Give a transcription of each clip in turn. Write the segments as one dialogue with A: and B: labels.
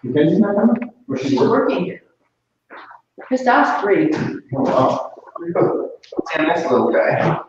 A: Mackenzie's not coming? Or
B: She's working. Just us three.
A: Oh, wow.
C: Yeah, nice little guy.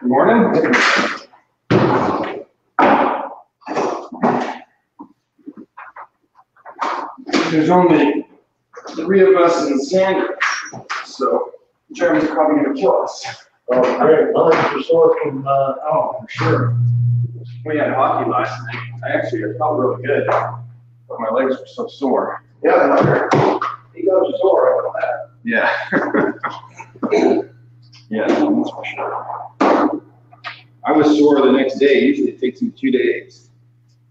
A: Good morning. There's only 3 of us in Sandwich, so the Germans are probably going to kill us.
D: Oh, great. My legs are sore from,
A: Oh, for sure. We had hockey last night. I actually felt really good, but my legs were so sore.
D: yeah, I wonder. He goes sore after that.
A: Yeah. Yeah, that's for sure. I was sore the next day. Usually it takes me 2 days.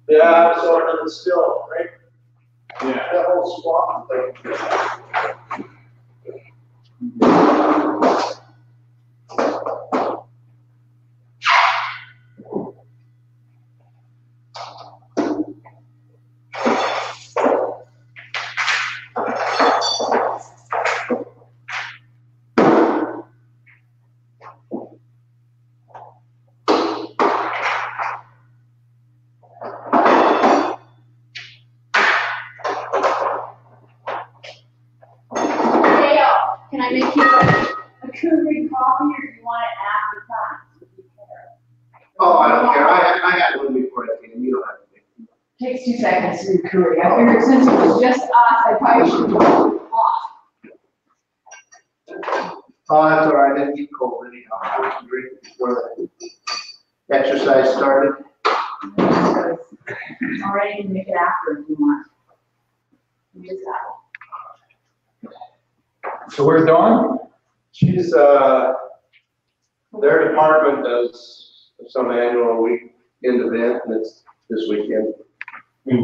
D: Yeah, I'm sore than still, right?
A: Yeah.
D: That whole squat thing.
B: Can I make you a Keurig coffee, or do you want it after class?
D: Oh, I don't care. I had one before I came. You don't have to make it.
B: Takes 2 seconds to do Keurig. I figured since it was just us, I probably should do it off.
D: Oh, that's all right. I didn't eat cold anyhow. I was drinking before the exercise started.
B: Or you can make it after if you want. You just got it.
A: So where's Dawn?
E: She's, their department does some annual weekend event, and it's this weekend.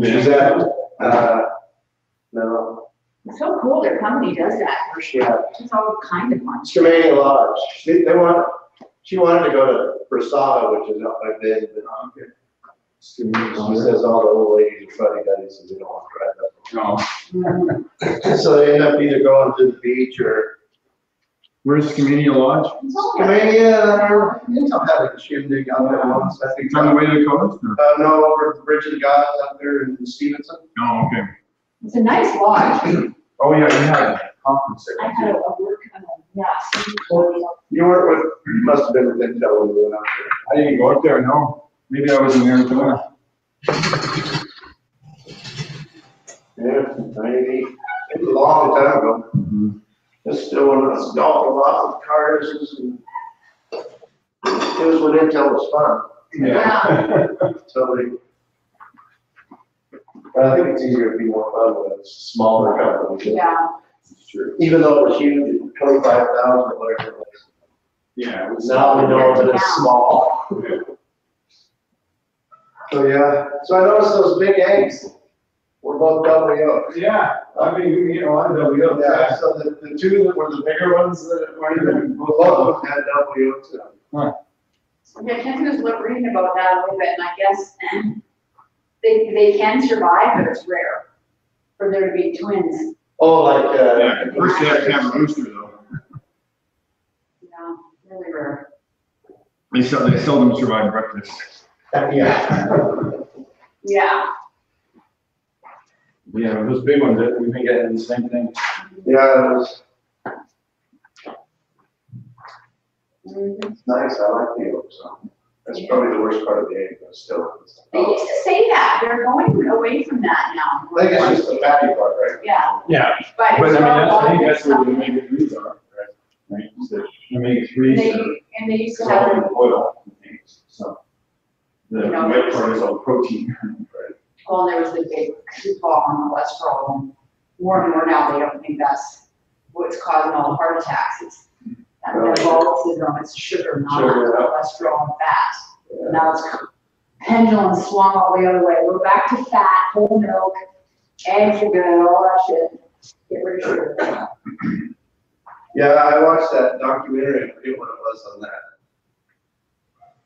E: She's at, no,
B: It's so cool their company does that.
E: yeah,
B: It's all kind of fun.
E: Skamania Lodge. She wanted to go to Brasada, which is up by Bend, but she says all the old ladies are funny buddies, so they don't want to drive up.
A: No.
E: So they end up either going to the beach or
A: Where's Skamania Lodge?
E: Skamania, you know, had a shindig out there once, I think.
A: It's on the way to the coast? Or?
E: No, over the Bridge of the Gods up there in Stevenson.
A: Oh, okay.
B: It's a nice lodge.
A: Oh, yeah, you had a conference
B: I
A: there.
B: had a work, yeah.
E: You weren't with, must have been with Intel when you went out
A: I didn't go up there, no. Maybe I was in Arizona.
E: there. Yeah, maybe, it was a long time ago.
A: Mm-hmm.
E: Just still when I was golfing lots of cars and it was when Intel was fun.
A: Yeah.
E: So I think it's easier to be more fun when it's smaller companies.
B: Yeah.
A: Sure.
E: Even though it was huge, 25,000 or whatever it was.
A: Yeah. It was
E: Now we know that it's small. So yeah, so I noticed those big eggs were both double yolks.
A: Yeah, I mean, you get a lot of W.
E: Yeah, so the two that were the bigger ones that weren't even, both of them had double yolks in them.
A: Huh.
B: Okay, Ken was reading about that a little bit, and I guess they can survive, but it's rare for there to be twins.
E: Oh, like,
A: Yeah, first you have to have a rooster though.
B: Yeah, really rare.
A: They seldom survive breakfast.
E: yeah.
B: Yeah,
A: Yeah, those big ones, we've been getting the same thing.
E: Yeah, it was
B: Mhm.
E: nice, I like the oaks, so. That's probably the worst part of the egg, but still.
B: They used to say that, they're going away from that now.
E: I think it's just the fatty part, right?
B: Yeah,
A: Yeah,
B: but
A: but
B: it's
A: I mean,
B: all
A: I think
B: water
A: that's where the
B: stuff.
A: omega-3s are, right? So
B: And
A: omega-3s are
B: they used to
A: solid
B: have,
A: in oil, I think, so. The
B: You know,
A: white part is all protein, right?
B: well, there was the big fall on the cholesterol, and more and more now, they don't think that's what's causing all the heart attacks, it's that metabolic syndrome, it's sugar, not
E: Sugar, yeah.
B: cholesterol and fat. And now it's pendulum swung all the other way, we're back to fat, whole milk, eggs are good, all that shit, get rid of sugar.
E: Yeah, I watched that documentary, I forget what it was on that.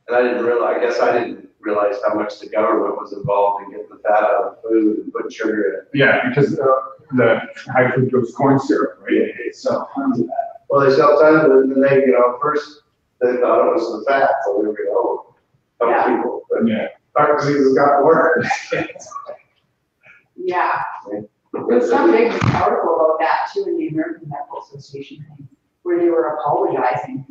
E: And I guess I didn't realize how much the government was involved in getting the fat out of food and putting sugar in.
A: Yeah, because the high fructose corn syrup, right, it sells tons of that.
E: Well, they sell tons, and then they, first, they thought it was the fat, so they were,
B: Yeah.
E: people, but
A: Yeah.
E: heart disease has gotten worse.
B: Yeah, there's some big article about that too in the American Medical Association thing, where they were apologizing,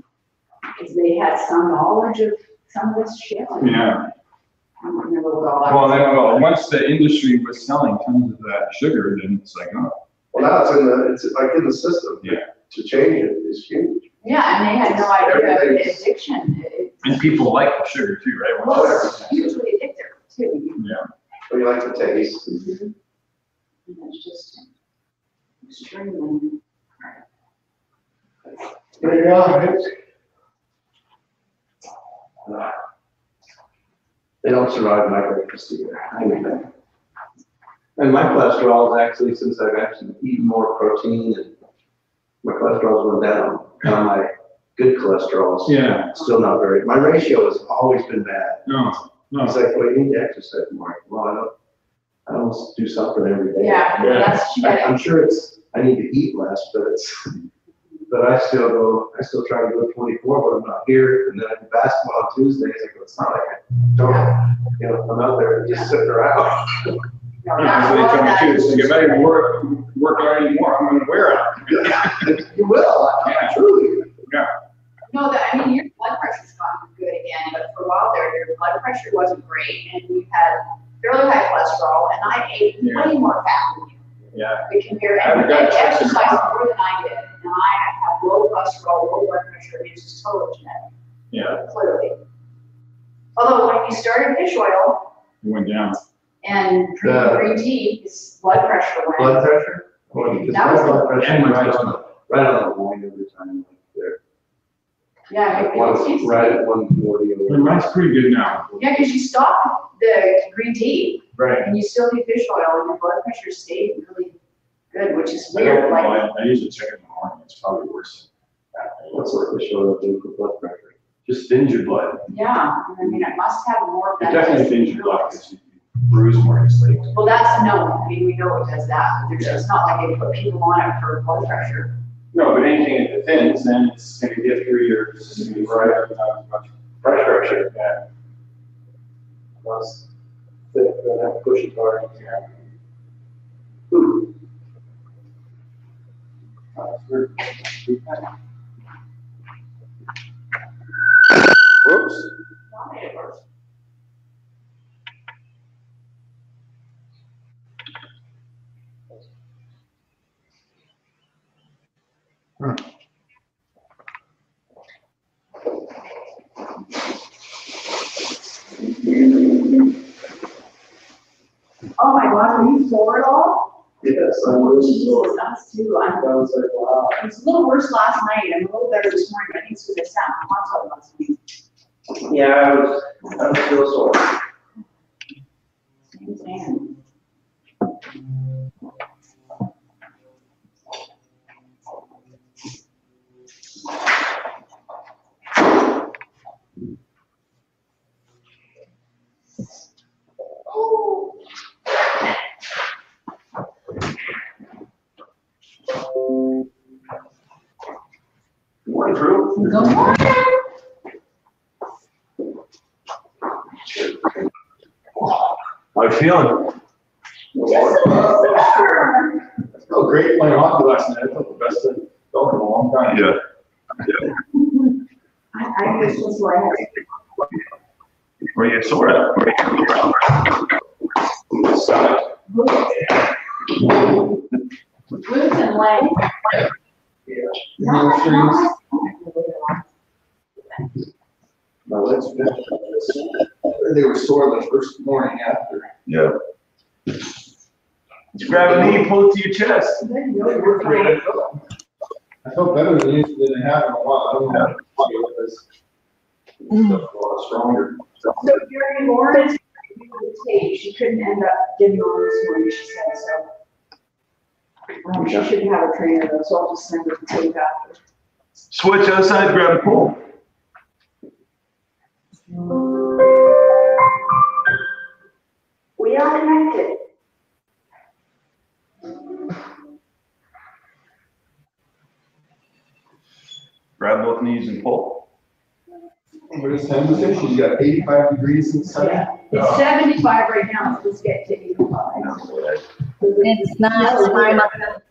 B: because they had some knowledge of some of this shit.
A: Yeah.
B: I don't remember what all that
A: Well,
B: was.
A: then, once the industry was selling tons of that sugar, then it's like, oh.
E: Well, now it's like in the system.
A: Yeah.
E: To change it is huge.
B: Yeah, and they had no idea of the
E: Everything's-
B: addiction.
A: And people like the sugar too, right?
B: Well, it's hugely addictive too.
A: Yeah.
E: But you like the taste.
B: And it's just extremely.
E: There you go. They don't survive my breakfast either. And my cholesterol is actually, since I've actually eaten more protein and my cholesterol's went down. Now my good cholesterol is
A: Yeah.
E: still not very, my ratio has always been bad.
A: No,
E: It's
A: no.
E: like, well, you need to exercise more. Well, I don't do something every day.
B: Yeah, that's genetic.
E: I'm sure I need to eat less, but I still try to go 24, but I'm not here. And then I do basketball on Tuesdays. I go, it's not like I don't, I'm out there just sitting around.
B: No,
A: Yeah,
B: that's
A: so they
B: one
A: tell me
B: that
A: too,
B: is
A: so you better work out anymore, I'm gonna wear out.
E: You will,
A: Yeah.
E: truly.
B: No, I mean, your blood pressure's gotten good again, but for a while there, your blood pressure wasn't great, and you had fairly high cholesterol, and I ate
A: Yeah.
B: way more fat than you.
A: Yeah.
B: We compare,
A: I haven't
B: and
A: got checks in a
B: exercise
A: while.
B: more than I did, and I have low cholesterol, low blood pressure, and it's just totally genetic,
A: Yeah,
B: clearly. Although when you started fish oil
A: it went down.
B: and drinking green tea, his blood pressure went.
E: Blood pressure? Well, because
B: That
E: my
B: was
E: blood pressure
A: and my
E: went right on the line every time. There.
B: Yeah, it
E: Right at 140.
A: But mine's pretty good now.
B: yeah, because you stopped the green tea,
A: Right.
B: and you still do fish oil, and your blood pressure stayed really good, which is
A: I don't
B: weird,
A: know,
B: like,
A: I usually check it in the morning, it's probably worse.
E: What's what fish oil do for blood pressure?
A: Just thins your blood.
B: yeah, I mean, it must have more
A: It
B: benefits.
A: definitely thins your blood, because you bruise more easily.
B: Well, that's known, I mean, we know it does that, there's, it's not like they put people on it for blood pressure.
A: No, but anything that thins, then it's gonna get through your, right, not as much blood pressure. Yeah.
E: Plus, that pushes hard.
A: Yeah.
E: Ooh.
A: Whoops.
B: Not made it worse. Oh my God, are you sore at all?
E: Yes, I'm
B: Oh,
E: really
B: Jesus,
E: sore.
B: us too,
E: I was like, wow.
B: it was a little worse last night, I'm a little better this morning, I think it's because I sat in the hot tub last night.
E: Yeah, I was still sore.
B: Same thing.
E: Morning, Drew.
B: Good morning.
A: How you feeling?
B: Just a little bit.
A: felt great playing hockey last night. I felt the best I've felt in a long time.
F: Yeah.
B: I was just where I had.
F: Where you sore at?
A: Stomach.
B: Glutes and legs.
A: Yeah.
B: Not my
A: My legs, they were sore the first morning after.
F: Yeah. Just grab a knee, pull it to your chest.
B: Then
A: They
B: you
A: were great. I felt better than I have in a while. I don't know how to feel this. A lot stronger.
B: So during Lauren's tape, she couldn't end up getting on this morning, she said, so. She shouldn't have a trainer though, so I'll just send her the tape after.
F: Switch other side, grab the pole.
B: We are connected.
F: Grab both knees and pull.
A: What is temperature? She's got 85 degrees inside.
B: Yeah, it's 75 right now, so let's get to 85.
G: It's not smart.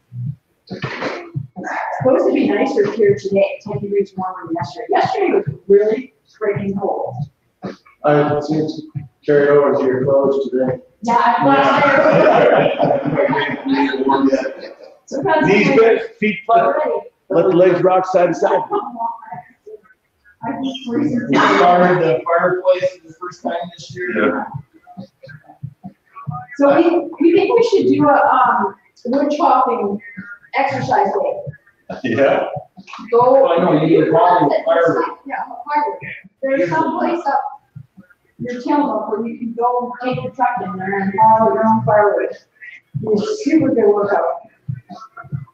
B: It's supposed to be nicer here today, 10 degrees warmer than yesterday. Yesterday was really freaking cold.
A: I seem to carry over to your clothes today.
B: Yeah, Sometimes
F: Knees
B: it's
F: bent, feet flat.
B: already.
F: Let the legs rock side to side.
B: I'm freezing.
A: We started the fireplace for the first time this year.
F: Yeah.
B: So we think we should do a, wood chopping exercise day.
F: Yeah.
B: Go.
A: I know, you need a volume of firewood.
B: Yeah, firewood. There's some place up your Tillamook where you can go and take your truck in there and haul your own firewood. It's super good workout.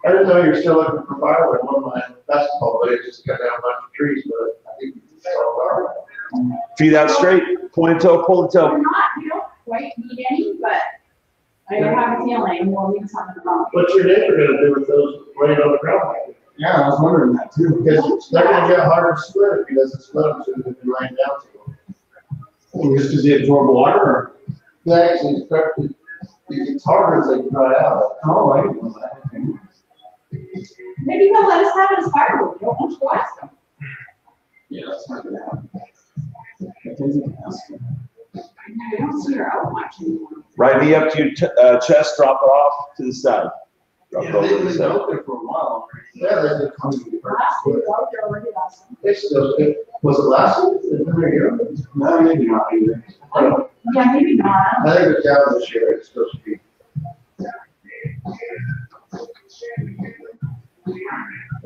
D: I didn't know you're still looking for firewood. One of my basketball buddies just cut down a bunch of trees, but I think it's all firewood.
F: Feet out straight, point the toe, pull the
B: We're
F: toe.
B: not, we don't quite need any, but I have a feeling we'll need something about it.
D: What's your neighbor gonna do with those laying on the ground like that?
A: Yeah, I was wondering that too.
D: Because they're gonna get harder to split if he doesn't split them, so he's gonna be laying down to them.
A: Just because they absorb water or?
D: They actually start to, it's harder as they dry out.
A: Oh, I didn't know that.
B: Maybe he'll let us have it as firewood, don't want to ask him.
A: Yeah, that's not gonna happen. That isn't asking.
B: I don't see her out much anymore.
F: Right knee up to your chest, drop it off to the side. Drop it
A: Yeah,
F: over to the
A: they've been
F: side.
A: out there for a while.
D: Yeah, they've been coming to the
B: Last week, out there already last week.
D: They still, was it last week? Is it been a year?
A: No, maybe not either.
B: Yeah, maybe not.
D: I think it's down this year, it's supposed to be.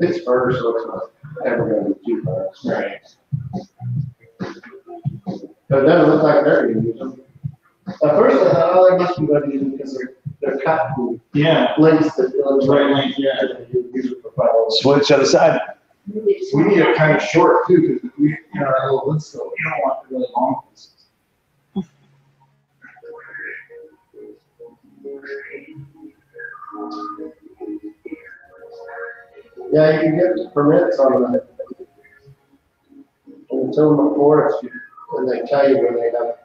D: It's first, so it's not ever gonna be too far.
A: Right.
D: But it doesn't look like they're gonna use them. At first I thought, oh, they must be gonna use them because they're cut from
A: Yeah,
D: links that.
A: right, like, yeah.
D: Use it for firewood.
F: Switch other side.
B: Maybe just
A: We need it kind of short too, because we, in our little wood stove, we don't want the really long pieces.
D: Yeah, you can get permits on the Tillamook Forest, and they tell you when they have,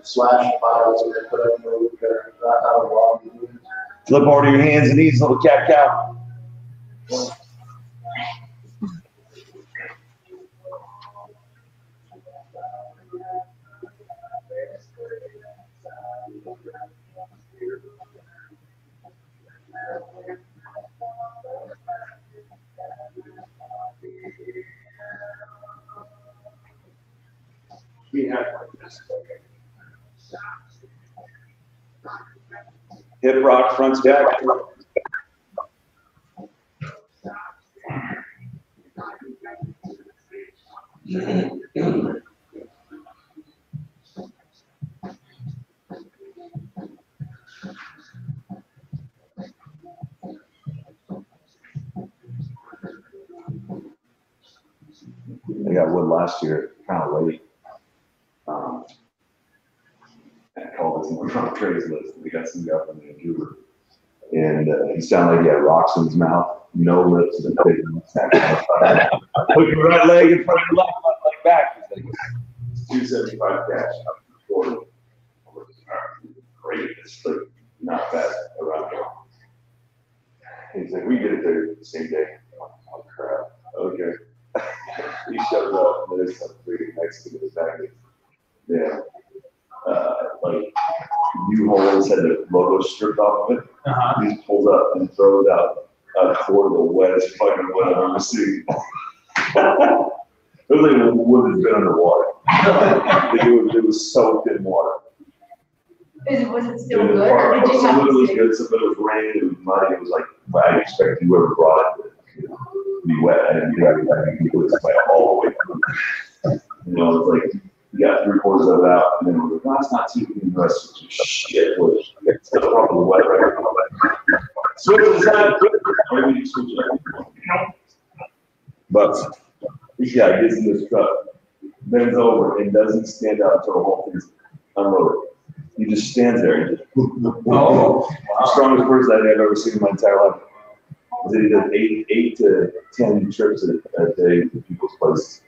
D: slash files and they put up where they're not out of law.
F: Flip over to your hands and knees, little cat cow.
A: We have like this.
F: Hip rock, front stack. They got wood last year, kind of late. I called this in the front trays list. We got some guy from the Vancouver. And he sounded like he had rocks in his mouth, no lips, and a big mustache. Put your right leg in front of your left, left leg back. He's like, it's 275 cash. Up to 40. Great. It's like not bad around here. And we get it there the same day. Oh crap, okay. He showed up, and there's some pretty nice to his back. Yeah. Like, U-Hauls had the logo stripped off of it. He just pulls up and throws out a quart of the wettest fucking wet I've ever seen. It was like the wood has been underwater. It was soaked in water.
B: Was it still
F: And the
B: good, or
F: part-
B: did you
F: some
B: have
F: of it
B: to
F: was
B: say?
F: good, some of it was raining, it was muddy, it was like, well, I expect whoever brought it to be wet. I didn't do everything, it was like all the way through. You know, it's like, you got 3/4 of it out, and then we're like, no, it's not too, and the rest is just shit, it's still probably wet right now. Switch to the side, maybe you switch it up. But, yeah, he gets in this truck, bends over, and doesn't stand up until the whole thing's unloaded. He just stands there and just, the strongest person I've ever seen in my entire life. He does 8 to 10 trips a day to people's places.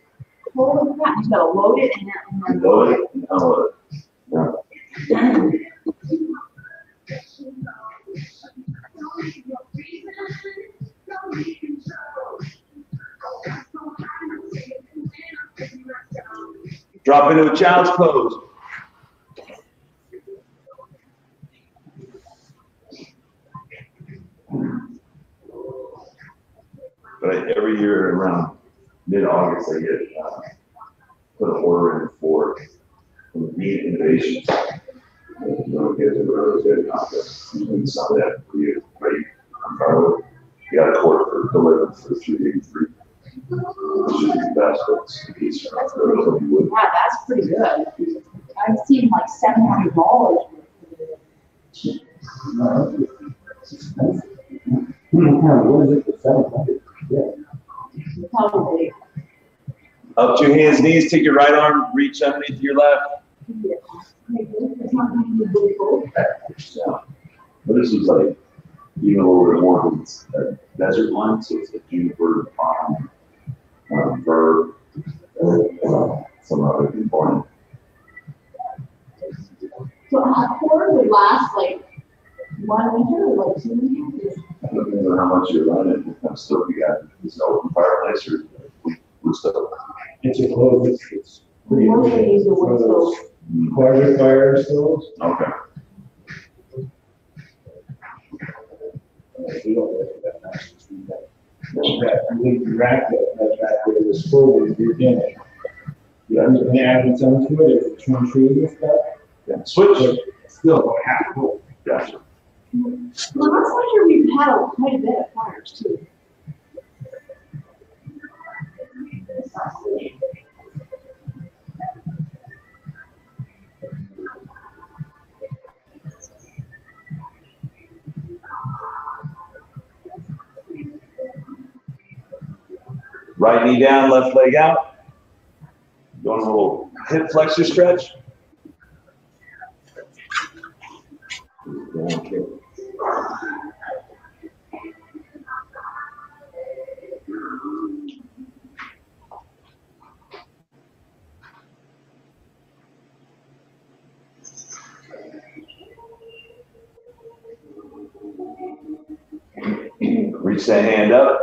B: Holy crap, you gotta load it and then.
F: Load it and unload it. Yeah. Drop into a child's pose. But every year around mid-August, I get put an order in for Bean Innovations. You know, get a really good contest. And some of that for you, great. You got a quart for delivered for 383. Which is the best, but it's really wood.
B: Wow, that's pretty good. I've seen like $700.
H: What is it for 700?
B: Probably.
F: Up to your hands, knees, take your right arm, reach underneath your left. Yeah. But this is like, you know, a little bit more of a desert one, so it's a juniper, palm, fir, some other component.
B: So a quarter would last like 1 winter or like 2 winters?
F: I don't know how much you're running, what kind of stove you got, is it open fireplace or wood stove?
H: It's a close, it's pretty.
B: Mostly use the wood stove.
H: Private fire stoves.
F: Okay.
H: I think the rack that back there was full with your dinner.
F: Yeah.
H: You can add some to it, if it's one tree and stuff.
F: Yeah. Switch.
H: But still, about half full.
F: Gotcha.
B: Well, last winter we've had quite a bit of fires too.
F: Right knee down, left leg out. Doing a little hip flexor stretch. Okay. Reach that hand up.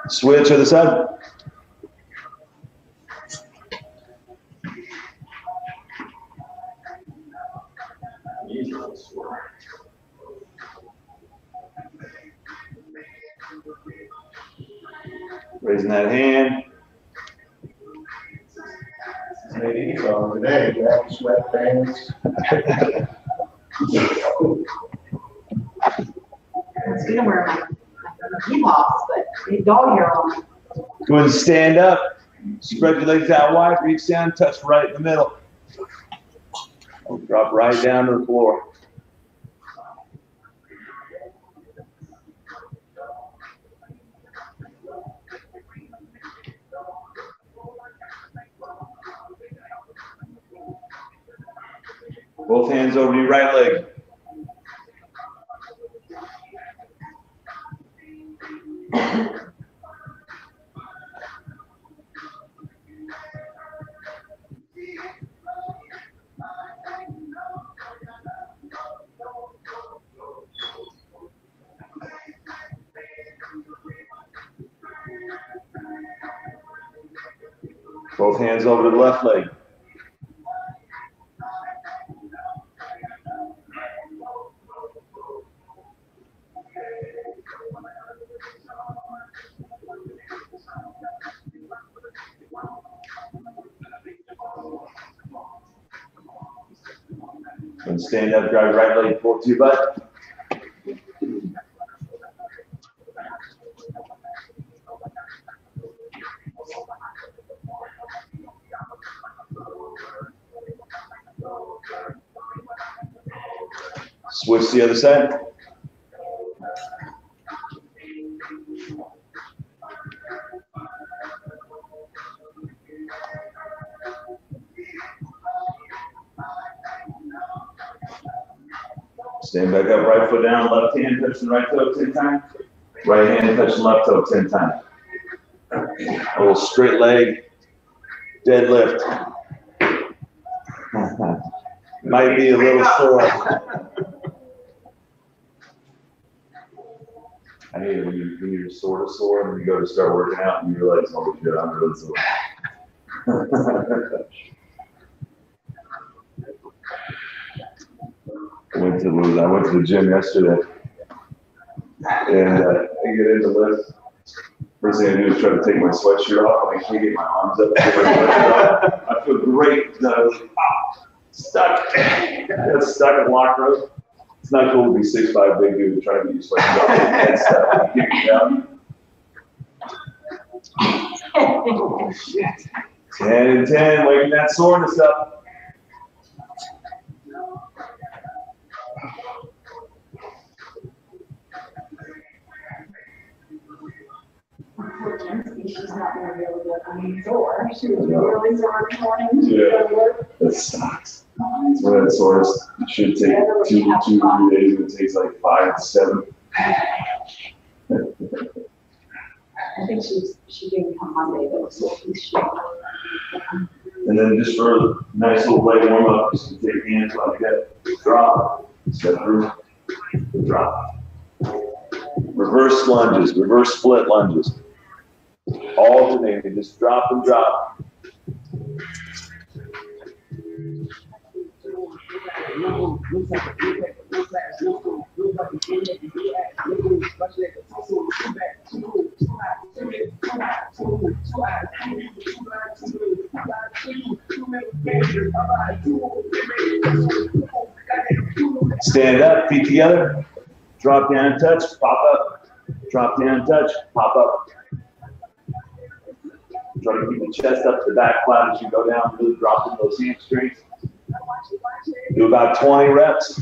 F: Switch to the side. Raising that hand.
D: Maybe so today, you have sweatpants.
B: It's gonna wear my G-box, but they dog hair on.
F: Go ahead and stand up. Spread your legs out wide. Reach down, touch right in the middle. Drop right down to the floor. Both hands over your right leg. Both hands over to the left leg. And stand up, drive right leg forward to your butt. Switch to the other side. Stand back up, right foot down, left hand touching right toe 10 times. Right hand touching left toe 10 times. A little straight leg deadlift. Might be a little sore. I hate it when you're sort of sore and then you go to start working out and you realize, oh shit, I'm really sore. I went to the gym yesterday and I get in the lift. First thing I do is try to take my sweatshirt off and I can't get my arms up. I feel great. I was like, stuck. I got stuck in lock road. It's not cool to be 6'5" big dude trying to get your sweatshirt off and stuff. Kick me down. Oh, shit. 10 and 10, waking that soreness up.
B: She's not gonna be able to, I mean, sore. She was really sore this morning.
F: Yeah, that sucks. It's one of the soreness. It should take 2 to 3 days, and it takes like 5 to 7.
B: I think she didn't come Monday, though, so she's sure.
F: And then just for a nice little leg warm up, just take your hands like that, drop, step through, drop. Reverse lunges, reverse split lunges. Alternating, just drop and drop. Stand up, feet together, drop down, touch, pop up, drop down, touch, pop up. Try to keep the chest up to the back flat as you go down, really dropping those hamstrings. Do about 20 reps.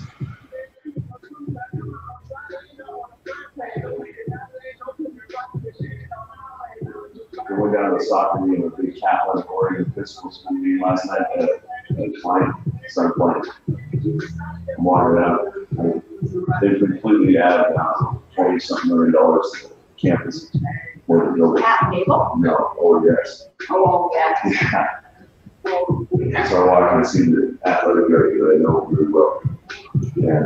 F: We went down to the soccer game with the Kaplan Oregon physical school meeting last night at a client, started playing. I'm walking out. They've completely added $20-something million to the campus.
B: At table?
F: No, oh yes.
B: Oh, yeah.
F: Yeah. So I walked in and see the athletic director that I know really well. Yeah,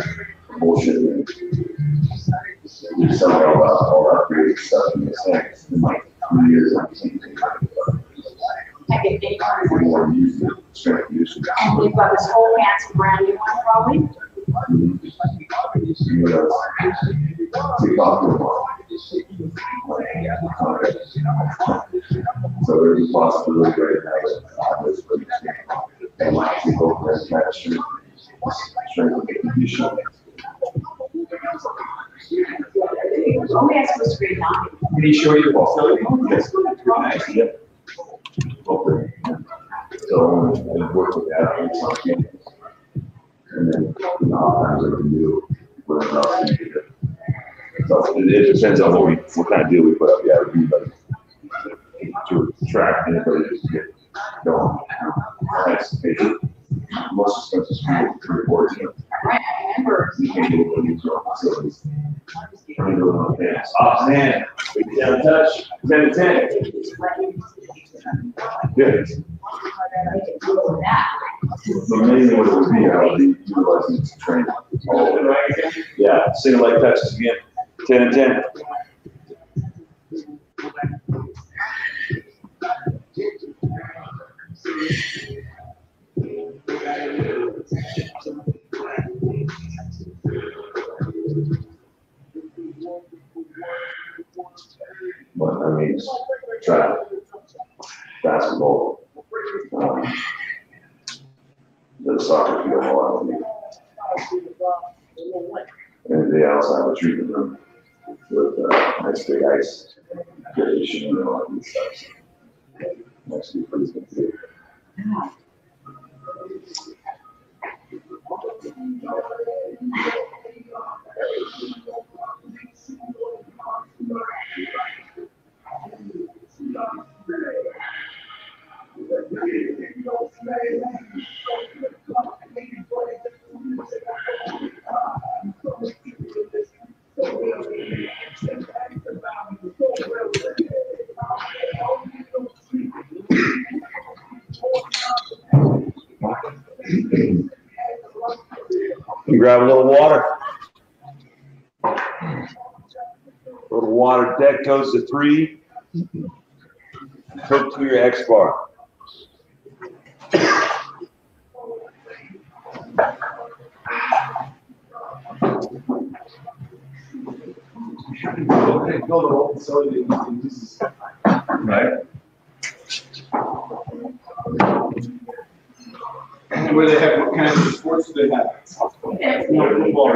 F: bullshit. There's something about all that great stuff in this thing. It's been like 3 years I've seen it.
B: I get big arms.
F: We're more used to strength conditioning.
B: And you've got this whole fancy brand new one, probably?
F: Take off your ball. So there's a possibility right now that they might take over as that strength and conditioning.
B: Romance was great, now.
A: Can he show you the facility?
F: Yes. Nice. Yep. Okay. So I work with athletes on campus. And then, oftentimes I can do whatever else we need. So it depends on what kind of deal we put up. Yeah, we do like to attract anybody to get going. That's most expensive school 3 or 4 teams.
B: Right, I remember.
F: You can't do it with your facilities. I mean, doing on campus. Off hand, down touch, 10 to 10. Good. So mainly what it would be, I would be utilizing to train. Yeah, single leg touches again, 10 and 10. But I mean, track, basketball, the soccer field, all that. And they also have a treatment room with nice big ice, conditioning and all that good stuff. So, actually, pretty good too. You grab a little water. Little water deck goes to 3. Hook to your X bar. Right.
A: And where they have, what kind of sports do they have?
F: Football.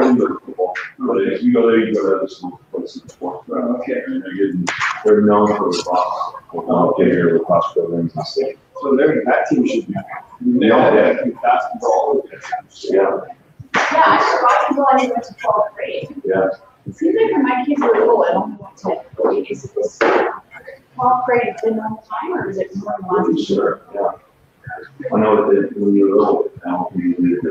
F: But if you go there, you go to other schools, places before.
A: Okay.
F: And they're known for the cross. Get here with cross programs and stuff.
A: So that team should be. They all have basketball.
F: Yeah.
B: Yeah, I survived until I went to 12th grade.
F: Yeah.
B: It seems like when my kids were little, I don't know what type of grade. Is it this 12th grade been on time or is it more than one?
F: Sure, yeah. I know that when you're little, I don't think you need to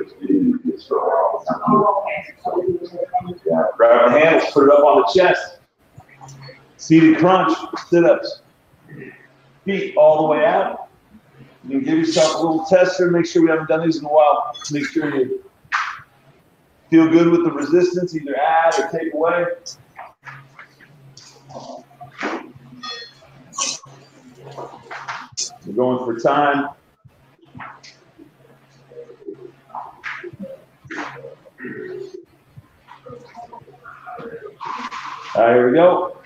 F: for a while.
B: Oh, okay.
F: Yeah. Grab the handles, put it up on the chest. Seated crunch, sit-ups. Feet all the way out. You can give yourself a little tester. Make sure we haven't done these in a while. Make sure you feel good with the resistance, either add or take away. We're going for time. All right, here we go.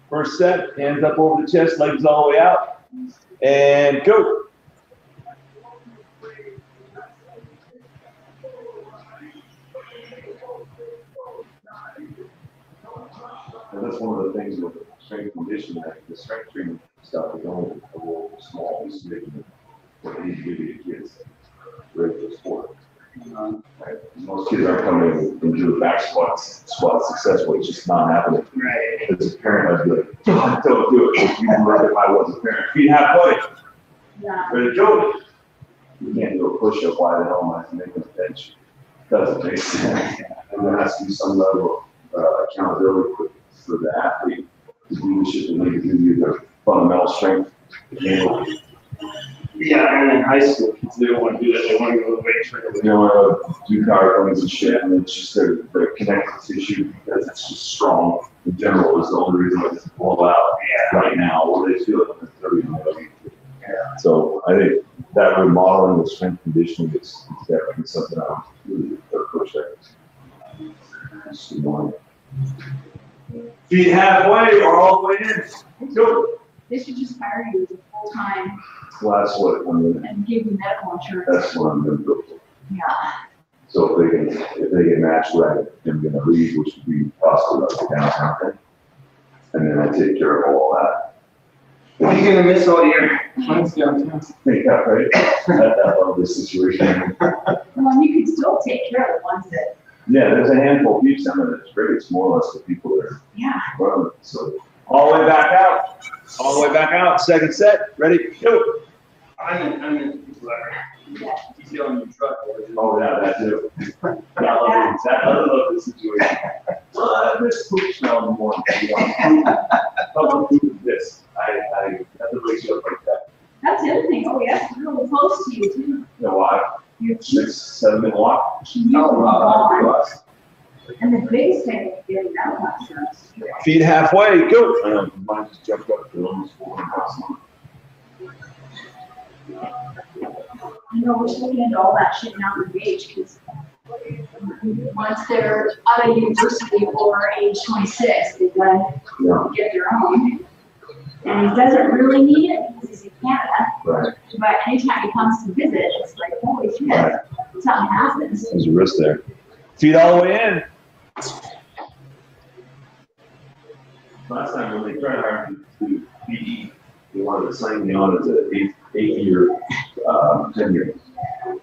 F: First set, hands up over the chest, legs all the way out, and go. And that's one of the things with strength conditioning, the strength training stuff is only a little small, it's making what they give you kids ready for sport. Right? Most kids aren't coming and do the back squats successfully, it's just not happening.
A: Right.
F: As a parent, I'd be like, God, don't do it. If you were, if I was a parent, feet halfway, ready to go. You can't do a push-up, why the hell am I making a bench? Doesn't make sense. And there has to be some level of accountability for the athlete to do the shit they need to do their fundamental strength.
A: Yeah, and in high school, kids, they don't want to do that. They want to go to the weight training.
F: You know, do power things and shit, and it's just their connective tissue because it's just strong. In general, is the only reason why it's blow out right now, or they feel it in the 30 minutes. Yeah. So I think that remodeling with strength conditioning is definitely something I'm really push there. Feet halfway or all the way in. Go.
B: They should just hire you as a full-time
F: Well, that's what I'm gonna,
B: and give you medical insurance.
F: that's what I'm gonna go for.
B: Yeah.
F: So if they get matched right, I'm gonna leave, which would be possibly like the downtown thing. And then I take care of all that.
A: What are you gonna miss all year? Mine's downtown.
F: Think that, right? I love this situation.
B: Well, you can still take care of the ones that,
F: Yeah, there's a handful of peeps down there that's great. It's more or less the people that are
B: yeah.
F: running. So all the way back out. All the way back out. Second set. Ready? Go.
A: I'm in people that are detailing your truck.
F: Oh yeah, that too. Yeah, I love this situation. Well, I miss poop smell in the morning. How poop is this? I have to wake you up like that.
B: That's the other thing. Oh, yeah, it's really close to you, too.
F: You know why?
B: Your
F: 6-7 minute walk.
B: And the biggest thing is getting out of insurance.
F: Feet halfway, go. Mine just jumped up to almost 400 bucks.
B: know, we're just looking into all that shit now for age, because once they're out of university over age 26, they gotta get their own. And he doesn't really need it because he's in Canada.
F: Right.
B: But anytime he comes to visit, it's like, holy shit, something happens.
F: There's a risk there. Feet all the way in. Last time when they tried hiring to do PE, they wanted to sign me on as an eight-year tenure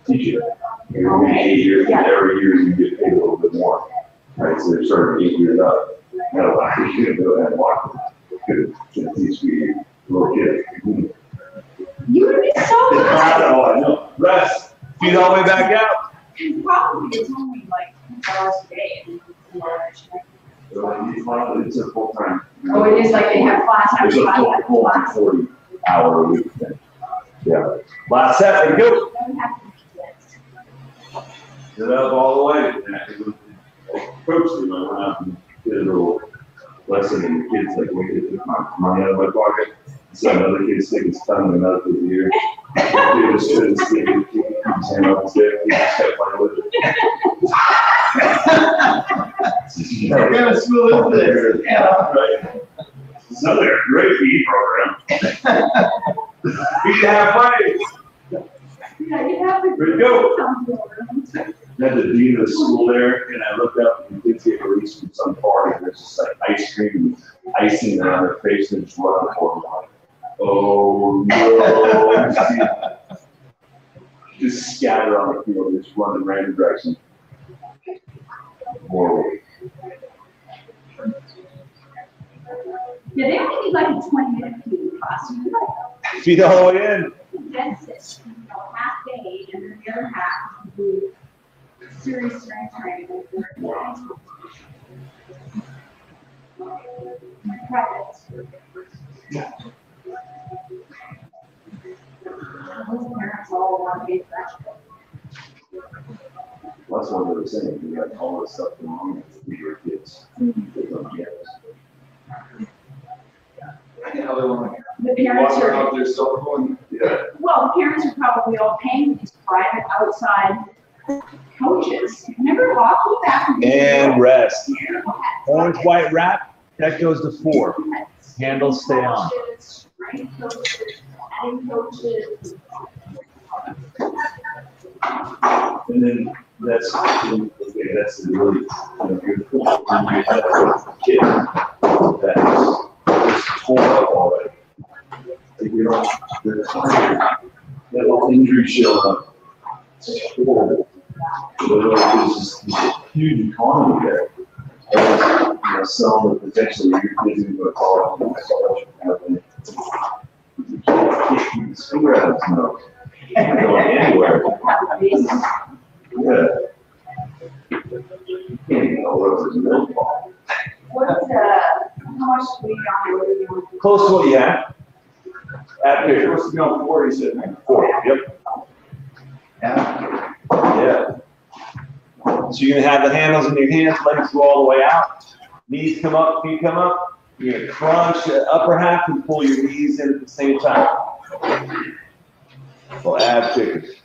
F: teacher. You're going to be 8 years, and every year you get paid a little bit more. Right, so they started 8 years up. Now, I should go ahead and walk them. Could teach me little kids.
B: You would be so good.
F: Oh, I know. Rest. Feet all the way back out.
B: Probably it's only like 2 hours a day.
F: It's a full time.
B: Oh, it is like they have class after
F: It's a
B: class after
F: full
B: class.
F: 40-hour a week thing. Yeah. Last set, there we go. Get up all the way. Coach them, I went out and did a little lesson, and the kids like, wait, took my money out of my pocket. So another kid stick his tongue in another kid's ear. They just couldn't stick it, keep his hand up his head, he just kept playing with it.
D: What kind of school is this?
F: Yeah, right. It's another great PE program. We should have plays.
B: Yeah, you have to.
F: Ready to go. Had the dean of the school there, and I looked up and the kids get released from some party, and there's just like ice cream and icing around their face and just running for them. Like, oh no! Just scatter on the field, just running random directions. Horrible.
B: Yeah, they only need like a 20-minute PE class. You could like
F: Feet all the way in.
B: condense it, half day, and then the other half do serious strength training. My practice. Most parents all want to be fresh.
F: That's what they were saying. You got all this stuff going on with your kids. They don't get it.
A: How they want
B: The
A: to
B: parents
A: walk
B: are,
A: out their cell phone.
F: Yeah.
B: well, the parents are probably all paying these private outside coaches. Remember hockey back in the day?
F: And rest.
B: Yeah.
F: Orange, white wrap, that goes to 4. Handles stay on.
B: Coaches, strength coaches, adding coaches.
F: And then that's, okay, that's the really good point. When you have a kid that's torn up already. Like you don't, they're tired. That little injury showing up. It's horrible. So there's this huge economy there. And, you know, some of potentially your kids into a college and scholarship happening. You can't keep his finger out of his nose. Not going anywhere. Yeah. You can't even know where his milk ball.
B: What's, how much weight on what are you doing?
F: Close to what you have. At here.
A: Supposed to be on 4, he said, man.
F: 4, yep.
D: Yeah.
F: Yeah. So you're gonna have the handles in your hands, legs go all the way out, knees come up, feet come up. You're gonna crunch the upper half and pull your knees in at the same time. So ab kickers.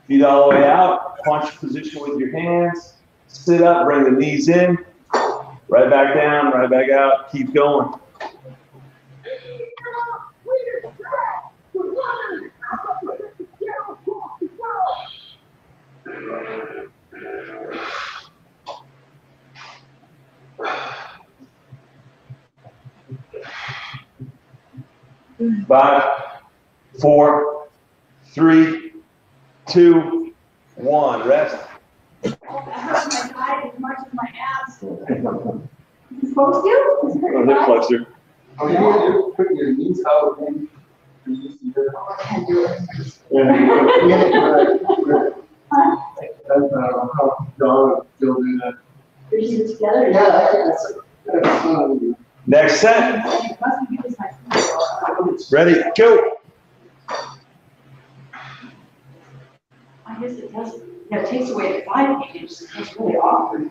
F: Feet all the way out, punch position with your hands, sit up, bring the knees in, right back down, right back out, keep going. Five, 4, 3, 2, 1. Rest.
B: Oh, that hurts my side as much as my abs. You supposed to? Is it hurt your
F: Hip
B: side?
F: flexor.
A: Oh, you need to put your knees out and
B: Oh, I can't do it.
D: That's how John still do that.
B: Did you get together?
D: Yeah, that's
F: Next set.
B: You must be using my feet.
F: Ready, go.
B: I guess it does, yeah, it takes away the 5 games, it's really awkward.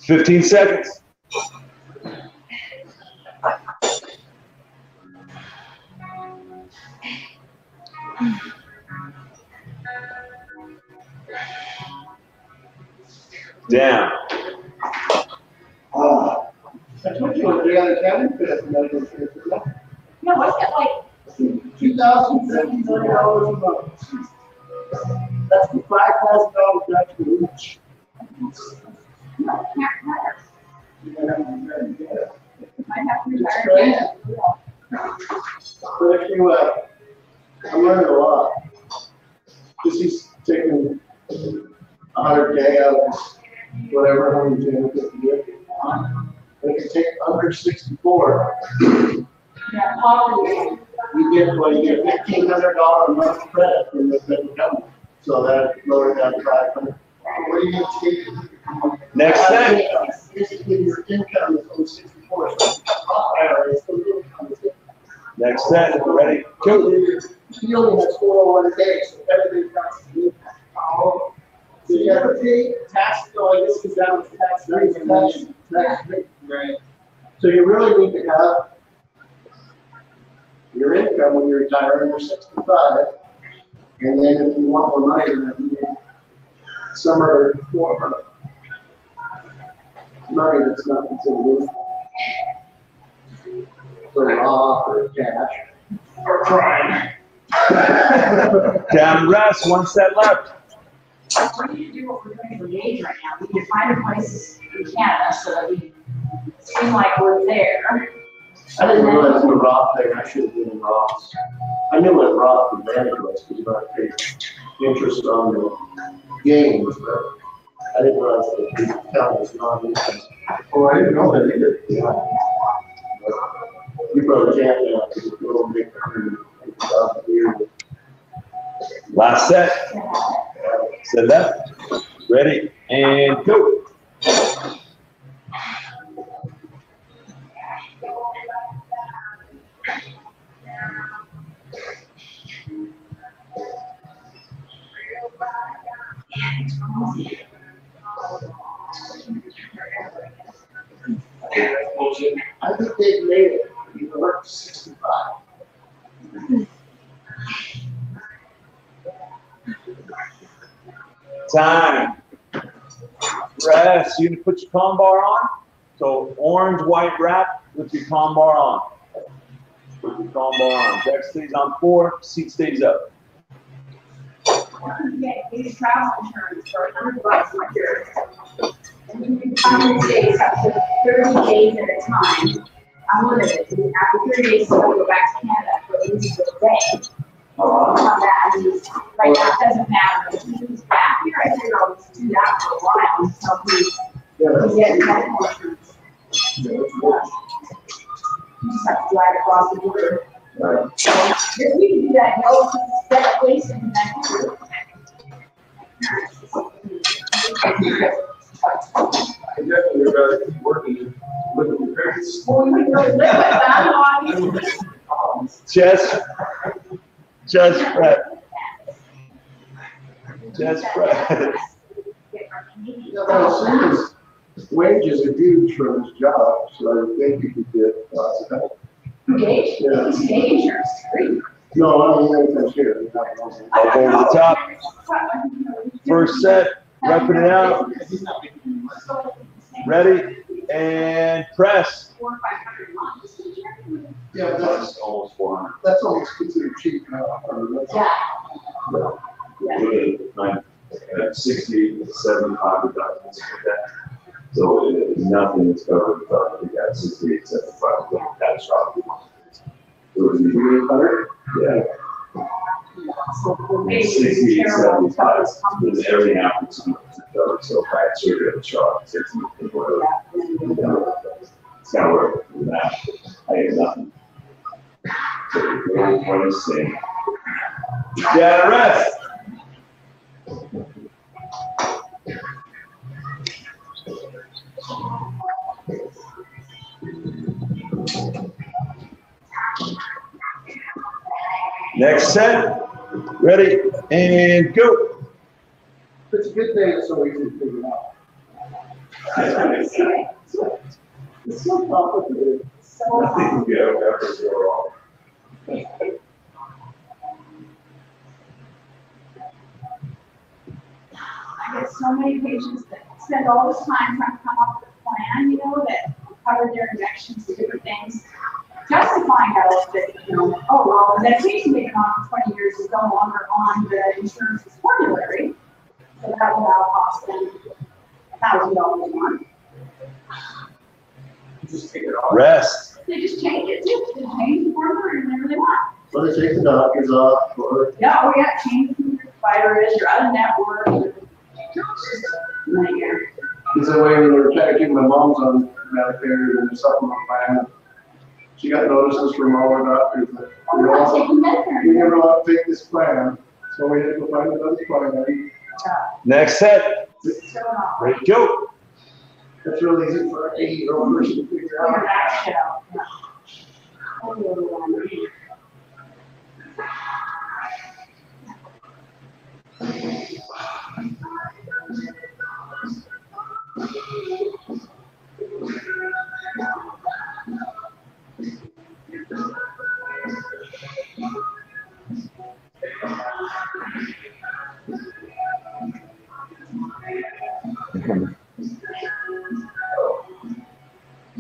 F: 15 seconds. Down.
D: Oh, I told you what the other county fifth medical insurance is like.
B: No, what's that like?
D: $2,059 a month. That's the $5,000 deductible each.
B: No, can't matter. Might have to
D: It's
B: retire
D: crazy.
B: again.
D: But if you, I learned a lot. Because he's taking 100K out of his whatever, 150 years. They can take under 64.
B: Yeah, poverty.
D: You get $1,500 a month credit from the federal government. So that lowered down to 500. What do you need to do?
F: Next set.
D: Basically, your income is over 64. So IRA is the income is it.
F: Next set. Ready? Go.
D: He only has 401K, so everything counts as income. So you have to pay tax, I guess because that was tax free. Tax free. Right. So you really need to have your income when you retire under 65. And then if you want more money, then you need some other form of money that's not considered income. So Roth or cash or crime.
F: Down rest. 1 set left.
B: We need to do what we're doing for Gage right now. We need to find a place in Canada so that we seem like we're there.
D: I didn't realize the Roth thing, I should have been in Roth. I knew what Roth advantage was, because you don't pay interest on the gains, but I didn't realize that the account was non-interest.
A: Oh, I didn't know that either.
D: Yeah. You probably can't, because you go make $150,000 a year.
F: Last set. Set left. Ready? And go.
D: I think they've made it, you work to 65.
F: Time. Rest. You need to put your comm bar on. So orange, white wrap with your comm bar on. Put your comm bar on. Deck stays on 4. Seat stays up.
B: Get these travel insurance for $100 a year. And you can find these days up to 30 days at a time. Unlimited. After 30 days, you go back to Canada for at least a day. Come back and use, right now, it doesn't matter, but if he comes back here, I figure I'll just do that for a while until he gets medical insurance. You just have to drive across the border. If we can do that, no, that place in Vancouver.
A: I definitely would rather keep working than live with your parents.
B: Well, we really live with that, obviously.
F: Chest press. Chest press.
D: Well, Sue's wages are huge for his job, so I think he could get lots of help.
B: Gage,
D: Yeah.
B: it's Gage insurance, free.
D: No, I mean, anything's here.
F: Elbow to the top. First set. Roughing it out. Ready? And press.
B: 400 or 500 months.
D: Yeah, but
F: That's almost 400.
D: that's almost considered cheap now.
B: Yeah. Yeah.
F: 60, 75 reductions like that. So nothing is covered, but we got 68, 75, catastrophic. It was 800? Yeah.
B: So we're
F: 68,
B: terrible.
F: 75, because everything happens to cover, so if I had surgery at the shop, 60, whatever. It's kind of where we're at. I have nothing. So we're going to sing. Yeah, rest. Next set. Ready and go.
D: It's a good thing it's so easy to figure out. It's so complicated.
B: So,
F: Nothing can ever go wrong.
B: I get so many patients that spend all this time trying to come up with a plan, you know, that cover their injections and different things. Just to find out that, you know, oh, well, the medication they've been on for 20 years is no longer on the insurance's formulary. So that will now cost them $1,000 a month.
A: Just take it off.
F: Rest.
B: They just change it, too. They change the formulary whenever they want.
D: So they take the doctors off, or
B: Yeah, oh yeah, change who your provider is, you're out of network. Nightmare.
D: is that way when we were trying to keep my mom's on Medicare and supplement plan. She got notices from all our doctors that
B: Oh, we're not taking Medicare
D: we
B: anymore.
D: never want to take this plan, so we had to go find another plan.
F: Next set.
B: So,
F: Ready to go.
D: That's really easy for an 80-year-old person to figure
B: figure
D: out.
B: that shit out. Yeah. Oh,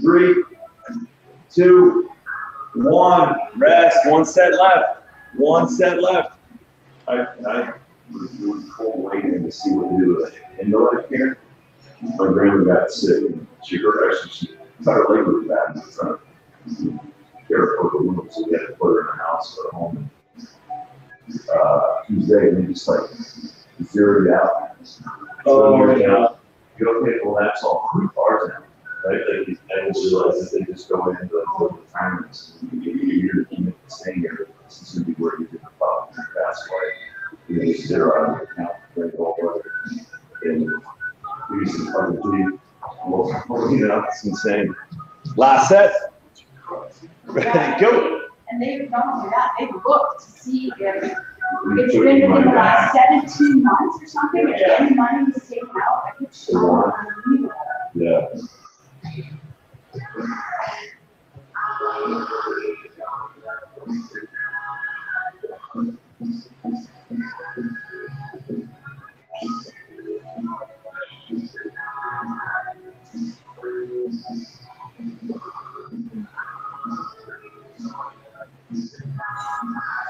F: Three, two, one. Rest. One set left. One set left. I was doing full waiting to see what to do with it. And no one cared. My grandma got sick. And she thought her leg was bad. And trying to care for the wound, so we had to put her in her house or home. Tuesday, and they just like zeroed out.
H: Oh, yeah.
F: You okay, well, that's all pretty far now. Right? Like, I didn't realize that they just go into the retirements. You're staying here. This is going to be where you get the problem. That's why you just zero out of the account, bring it all over. And we used to probably, well, you know, it's insane. Last set. Ready, go.
B: and they've done that, they've looked to see if it's been within the last 17 months or something, if any money was taken out, like it's so unbelievable.
F: Yeah.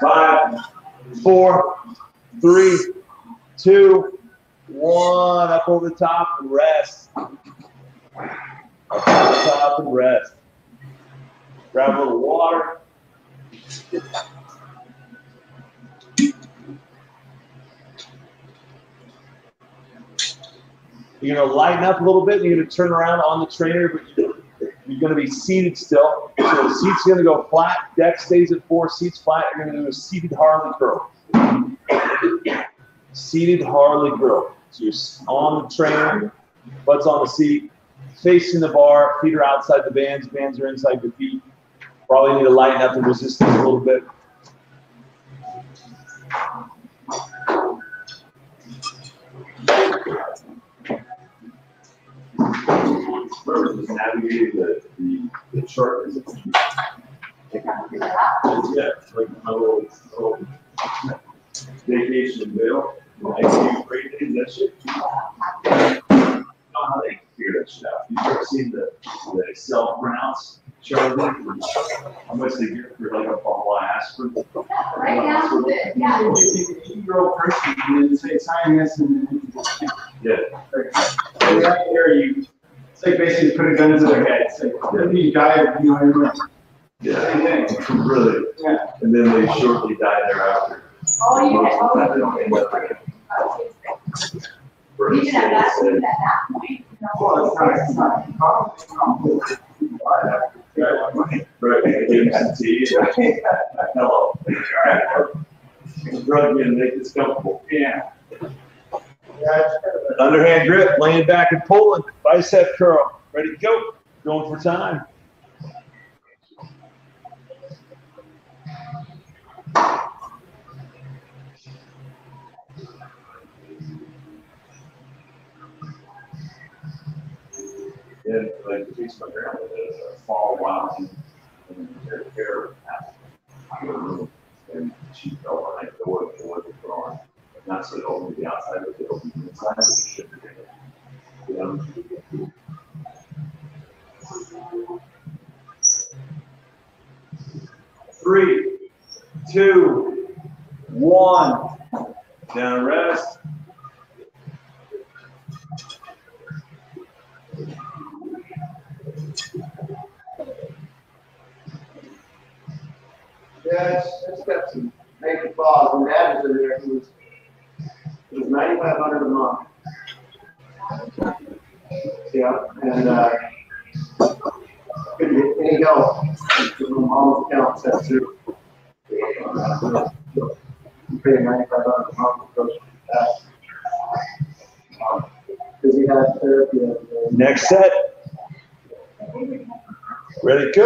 F: Five, four, three, two, one. Up over the top and rest. Up over the top and rest. Grab a little water. You're going to lighten up a little bit, and you're going to turn around on the trainer, but you're going to be seated still. So the seat's going to go flat, deck stays at 4, seats flat. You're going to do a seated Harley curl. Seated Harley curl. So you're on the trainer, butt's on the seat, facing the bar, feet are outside the bands are inside your feet. Probably need to lighten up the resistance a little bit. Remember, just navigating the chart. Yeah, like my little vacation bill. I see great things, that shit. I don't know how they figure that shit out. You start seeing the Excel pronouns, charting, how much they get for like a bottle of aspirin.
B: Right now, yeah.
A: 80-year-old person, and then say, sign this, and then.
F: Yeah.
A: And right here, it's like basically put a gun to their head. It's like, you die, you know, everyone.
F: Yeah.
A: Same thing.
F: Really.
A: Yeah.
F: And then they shortly die thereafter.
B: Oh, you
F: Most
B: had,
F: of the time,
B: oh,
F: they don't end up again.
B: even at that point, you know.
A: Well, it's not common.
F: Right, tea. Hello. Drug me and make this comfortable.
A: Yeah.
F: Underhand grip, laying back and pulling. Bicep curl. Ready to go. Going for time. And like the piece my grandma did, a fall wild and their hair in the room. And she fell behind the door was gone. Not so it opened the outside, but it opened the inside. You know? 3, 2, 1. Down rest.
D: Yeah, it's got some major flaws. When Dad was in there, it was $9,500 a month. Yeah, and couldn't get any help from mom's account set through. You pay $9,500 a month for that. Because he had therapy.
F: Next set. Ready, go.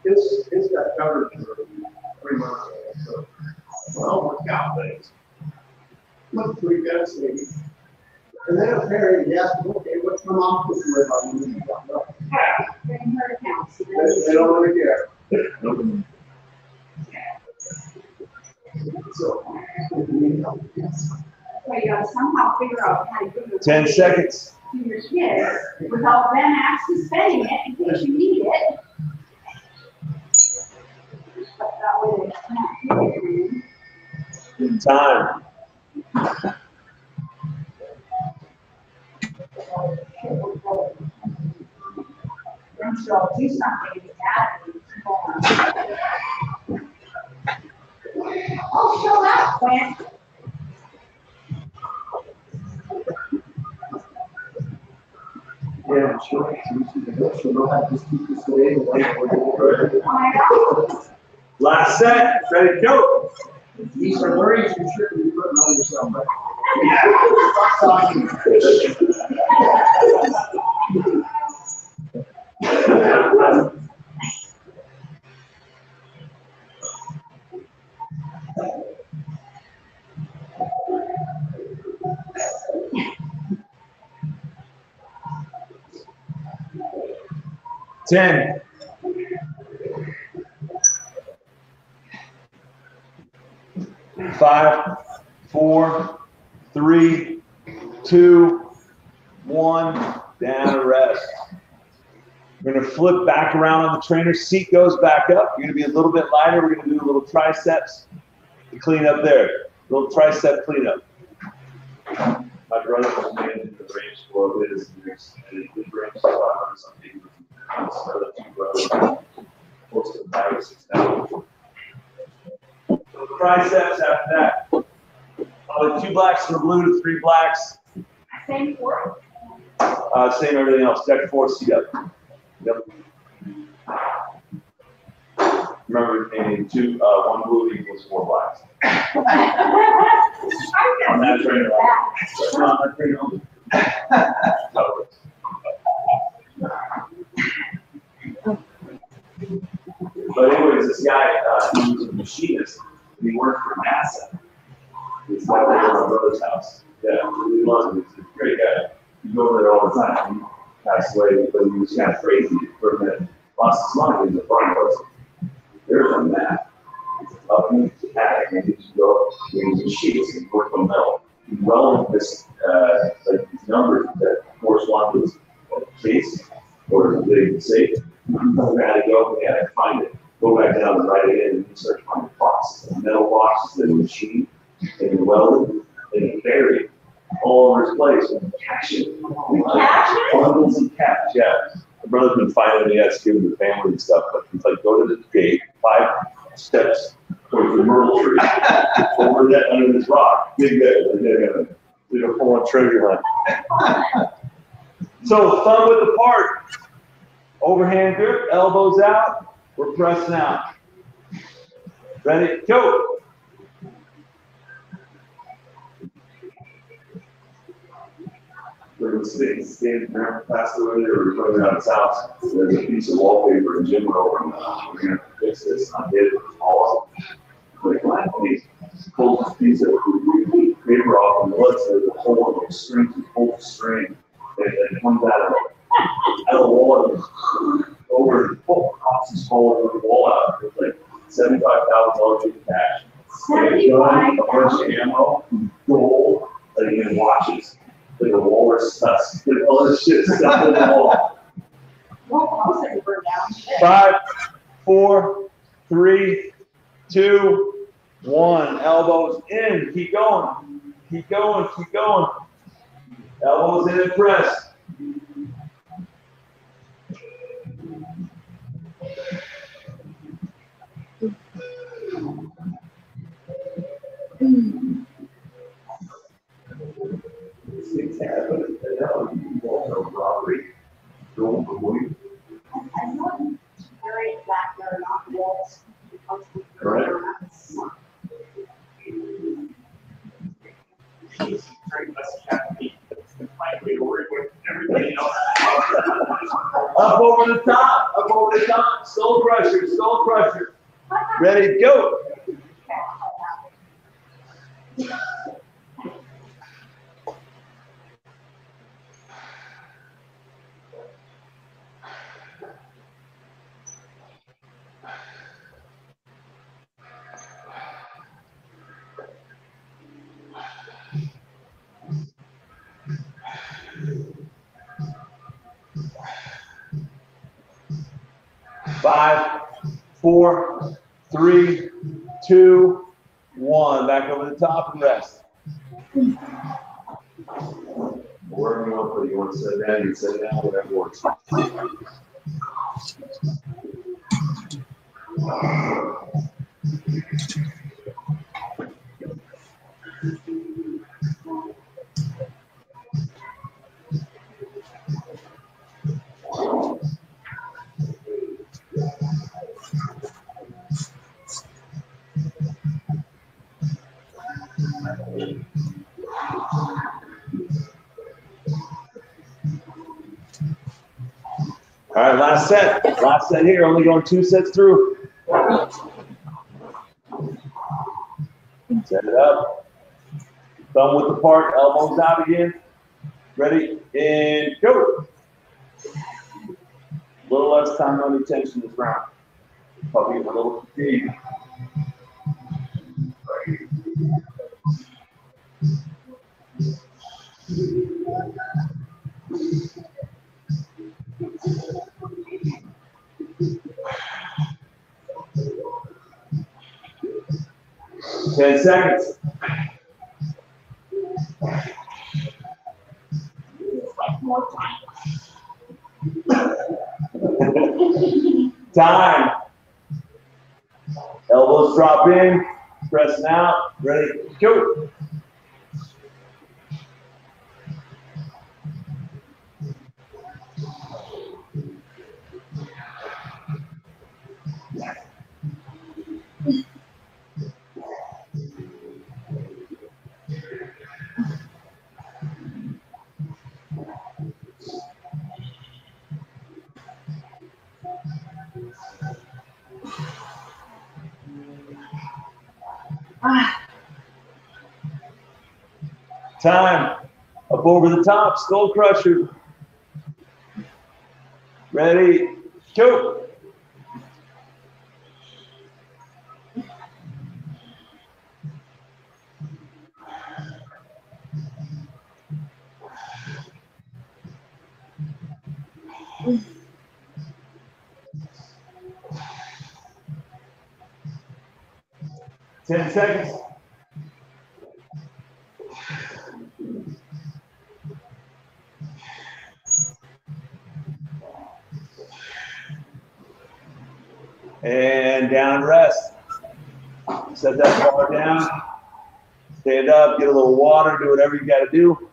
D: It's got covered for 3 months. So, well, work out things. Look pretty devastating. And then apparently, he asked me, okay, what's my mom supposed to live on?
B: Getting her accounts.
D: They don't really care. So, if you need help, yes.
B: So you gotta somehow figure out how to give it
F: 10 seconds.
B: to your kids without them actually spending it in case you need it. But that way they can't take it.
F: Time.
B: And so do something with that. Oh, show up, Gwen.
D: Yeah, sure. She'll know how to just keep this away.
F: Last set. Ready, go.
D: These are worries you shouldn't be putting on yourself. Right?
F: Ten. 5, 4, 3, 2, 1. Down and rest. We're going to flip back around on the trainer. Seat goes back up. You're going to be a little bit lighter. We're going to do a little triceps to clean up there. Little tricep cleanup. My brother was managing the range for his years, and he did range 500 something. Other 2 brothers, close to 5 or 6,000. Triceps after that. I'll do 2 blacks and a blue to 3 blacks.
B: Same for
F: Same everything else. Deck 4, seat up. Yep. Remember, in 1 blue equals 4 blacks. On that trainer. On that trainer. But anyways, this guy, he was a machinist. He worked for NASA. He's like at my brother's house. Yeah, he was. He's a great guy. He'd go over there all the time. He passed away, but he was kind of crazy for a minute. Lost his money in the front of us. There's a map. It's up in the attic, and he just go, he was sheets and work on metal. He welded this, like these numbers that correspond to his case or the big safe. We had to go, we had to find it. Go back down and write it in, and you start finding boxes, metal boxes that are machined, and you weld it, and you bury it all over his place, and catch it. Bundles and cash, yeah. My brother's been finding the ass giving the family and stuff, but he's like, go to the gate, 5 steps towards the myrtle tree, over that under this rock, big guy, they're gonna pull on treasure hunt. So thumb width apart, overhand grip, elbows out, we're pressing out. Ready, go. Standing there, passed away, they were putting out his house. There's a piece of wallpaper in Jim Rover, and we're going to fix this. And I did it with all of them. Like, why don't we pull this piece of paper off, and let's say the whole of the string, pull the string, and it comes out of it. of the wall over the cops is holding the wall out. It's like $75,000 in cash. A bunch of ammo, gold, like even watches, like a walrus tusk, like all this shit stuck in the wall.
B: Well, I'll say we're down.
F: 5, 4, 3, 2, 1. Elbows in. Keep going. Keep going. Keep going. Elbows in and press. Things happen. Robbery. Don't believe.
B: I'm not very back there, not walls.
F: Right. Up over the top, up over the top, skull crusher, skull crusher. Ready, go. Five, 4, 3, 2, 1. Back over the top and rest. Wherever you want to put it, you want to sit down, you sit down, whatever works. 'Last set. Last set here. Only going 2 sets through. Set it up. Thumb width apart. Elbows out again. Ready and go. A little less time on the tension this round. Probably a little fatigue. 10 seconds. Time. Elbows drop in, pressing out, ready, go. Time. Up over the top, skull crusher. Ready, go. Ten seconds. And down, rest. Set that bar down. Stand up, get a little water, do whatever you got to do.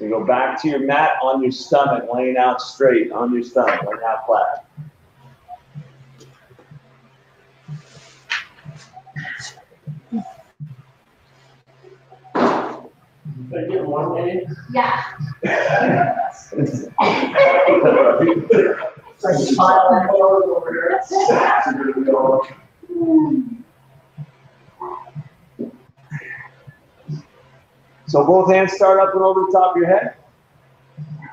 F: You go back to your mat on your stomach, laying out straight on your stomach, laying out flat.
H: Did I get one day?
B: Yeah.
F: So both hands start up and over the top of your head.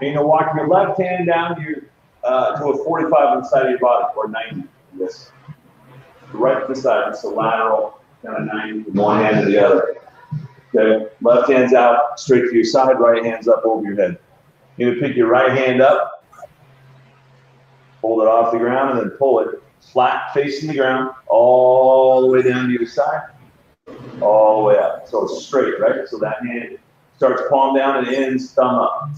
F: And you're walking your left hand down to a 45 on the side of your body, or 90. Yes. Right to the side. It's a lateral, kind of 90 from one hand to the other. Okay. Left hand's out, straight to your side. Right hand's up over your head. You're going to pick your right hand up, hold it off the ground, and then pull it flat, facing the ground, all the way down to your side, all the way up. So it's straight, right? So that hand starts palm down and ends thumb up,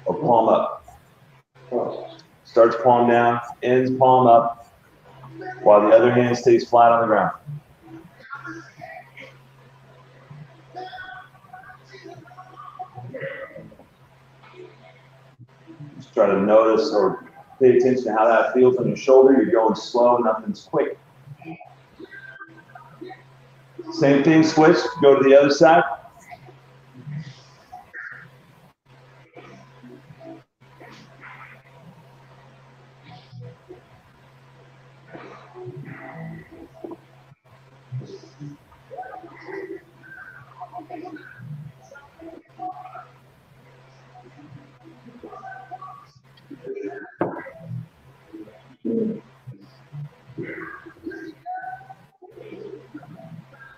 F: or palm up. Starts palm down, ends palm up, while the other hand stays flat on the ground. Just try to notice or pay attention to how that feels on your shoulder. You're going slow, nothing's quick. Same thing, switch, go to the other side.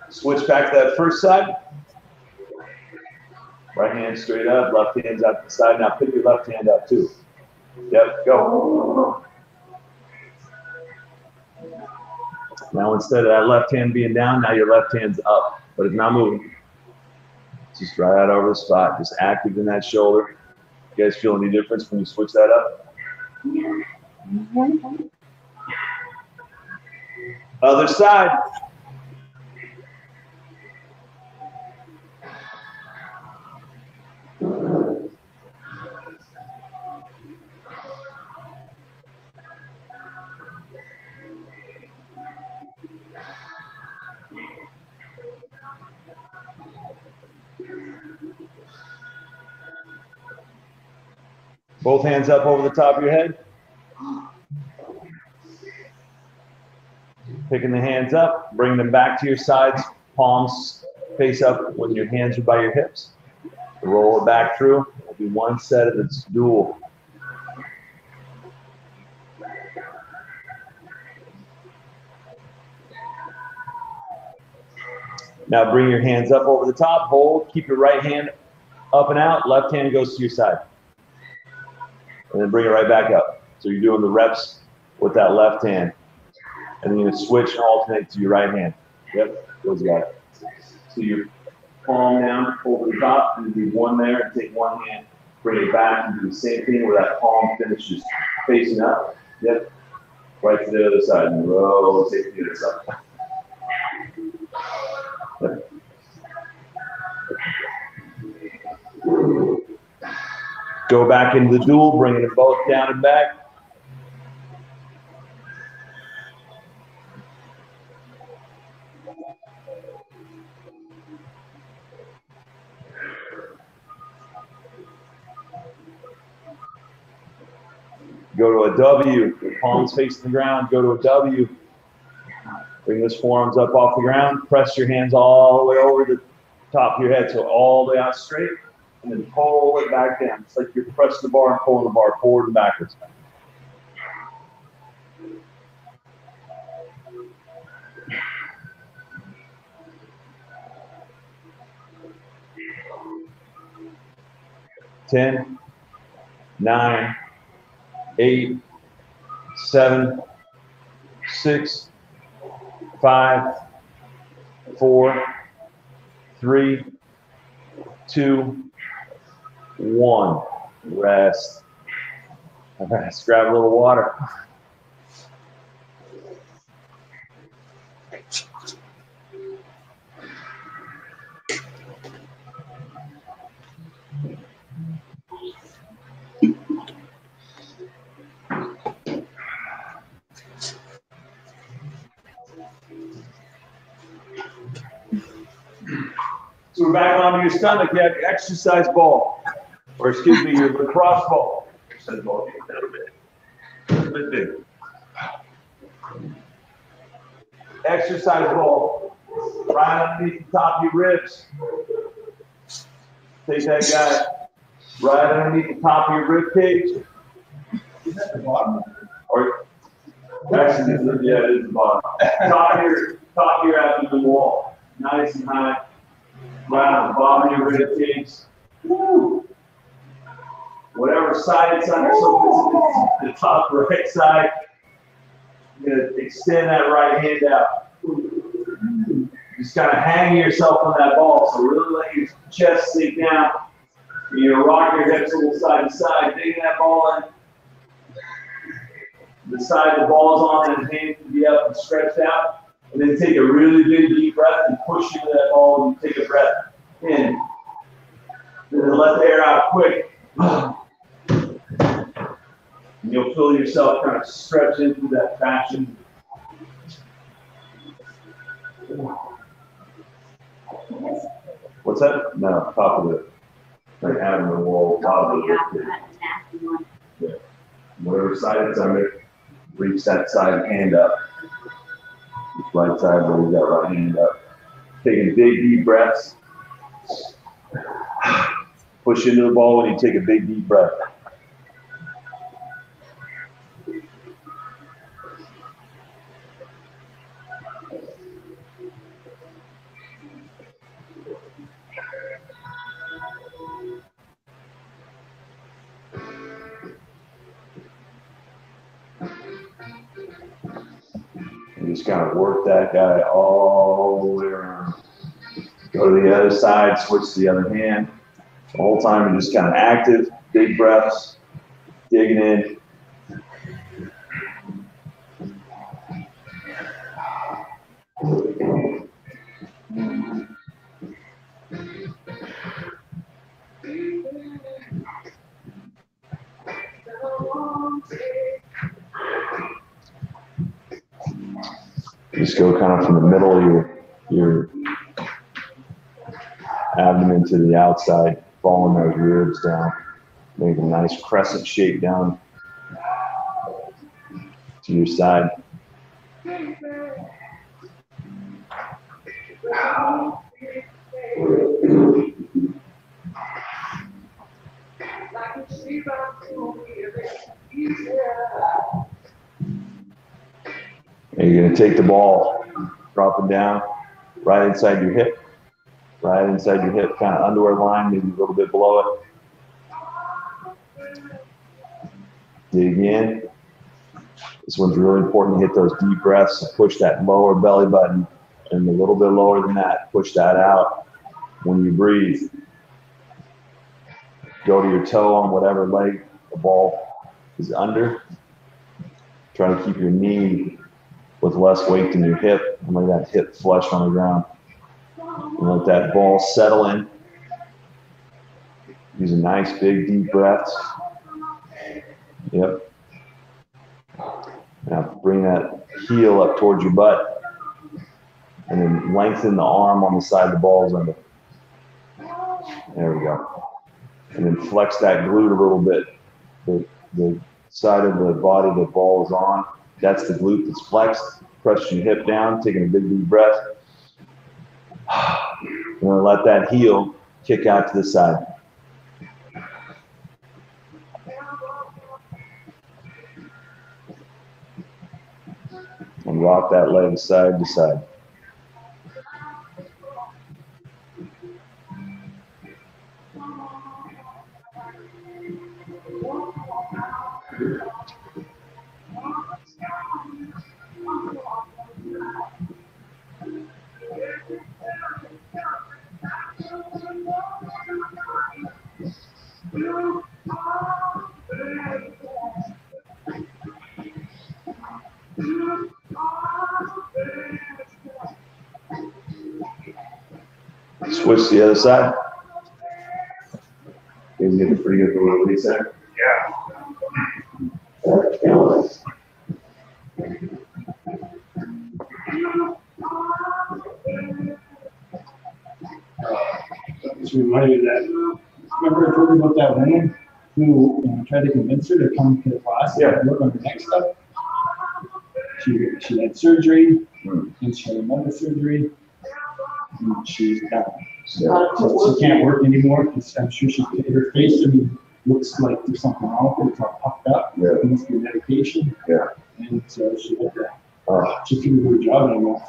F: Switch back to that first side. Right hand straight up, left hand's out to the side. Now pick your left hand up too. Yep, go. Now instead of that left hand being down, now your left hand's up, but it's not moving. Just right out over the spot, just active in that shoulder. You guys feel any difference when you switch that up? Other side. Both hands up over the top of your head. Picking the hands up, bring them back to your sides, palms face up when your hands are by your hips. Roll it back through. We'll do one set of its dual. Now bring your hands up over the top, hold, keep your right hand up and out, left hand goes to your side. And then bring it right back up. So you're doing the reps with that left hand. And then you're going to switch and alternate to your right hand. Yep, those got it. So your palm down over the top, and do one there, and take one hand, bring it back, and do the same thing where that palm finishes facing up. Yep, right to the other side, and rotate to the other side. Yep. Go back into the dual, bringing them both down and back. Go to a W, your palms facing the ground, go to a W. Bring those forearms up off the ground, press your hands all the way over the top of your head, so all the way out straight, and then pull it back down. It's like you're pressing the bar and pulling the bar forward and backwards. Ten, 9, 8, 7, 6, 5, 4, 3, 2, 1. Rest. Rest. Grab a little water. So we're back onto your stomach. You have your exercise ball, or excuse me, your lacrosse ball. Exercise ball, a bit big. Exercise ball, right underneath the top of your ribs. take that guy right underneath the top of your rib cage.
H: Is that the bottom?
F: Or actually, yeah, it is the bottom. Top here after the wall. Nice and high. Right on the bottom of your rib cage. Woo. Whatever side it's under, so if it's the top right side, you're gonna extend that right hand out. Just kind of hang yourself on that ball, so really let your chest sink down. You're gonna rock your hips a little side to side, digging that ball in. The side the ball's on, and the hand can be up and stretched out. And then take a really big deep breath and push into that ball and take a breath in. Then let the air out quick. And you'll feel yourself kind of stretch into that fashion. What's that? No, top of it. Like having the wall, top of it. Yeah. Whatever side it's under, reach that side hand up. Just right side where you got right hand up. Taking big deep breaths. Push into the ball when you take a big deep breath. And just kind of work that guy all the way around. Go to the other side, switch to the other hand. The whole time you're just kind of active, big breaths, digging in. Just go kind of from the middle of your abdomen to the outside, following those ribs down. Make a nice crescent shape down to your side. And you're going to take the ball, drop it down right inside your hip. Right inside your hip, kind of underwear line, maybe a little bit below it. Dig in. This one's really important to hit those deep breaths. Push that lower belly button, and a little bit lower than that. Push that out when you breathe. Go to your toe on whatever leg the ball is under. Try to keep your knee with less weight than your hip, and let that hip flush on the ground. And let that ball settle in. Use a nice big deep breaths. Yep. Now bring that heel up towards your butt. And then lengthen the arm on the side the ball's under. There we go. And then flex that glute a little bit. The side of the body the ball is on, that's the glute that's flexed. Press your hip down, taking a big deep breath. And then let that heel kick out to the side. And rock that leg side to side. Switch to the other side. You get a pretty good release there. Yeah.
H: Just remind me of that. Remember I told you about that woman who tried to convince her to come to the class and work on her neck stuff? She had surgery, and she had another surgery, and she's done.
F: Yeah.
H: She can't work anymore, because I'm sure her face, I mean, looks like there's something wrong with it, it's all puffed up.
F: Yeah.
H: It must be medication.
F: Yeah.
H: And so she had to,
F: Oh,
H: she couldn't do her job anymore.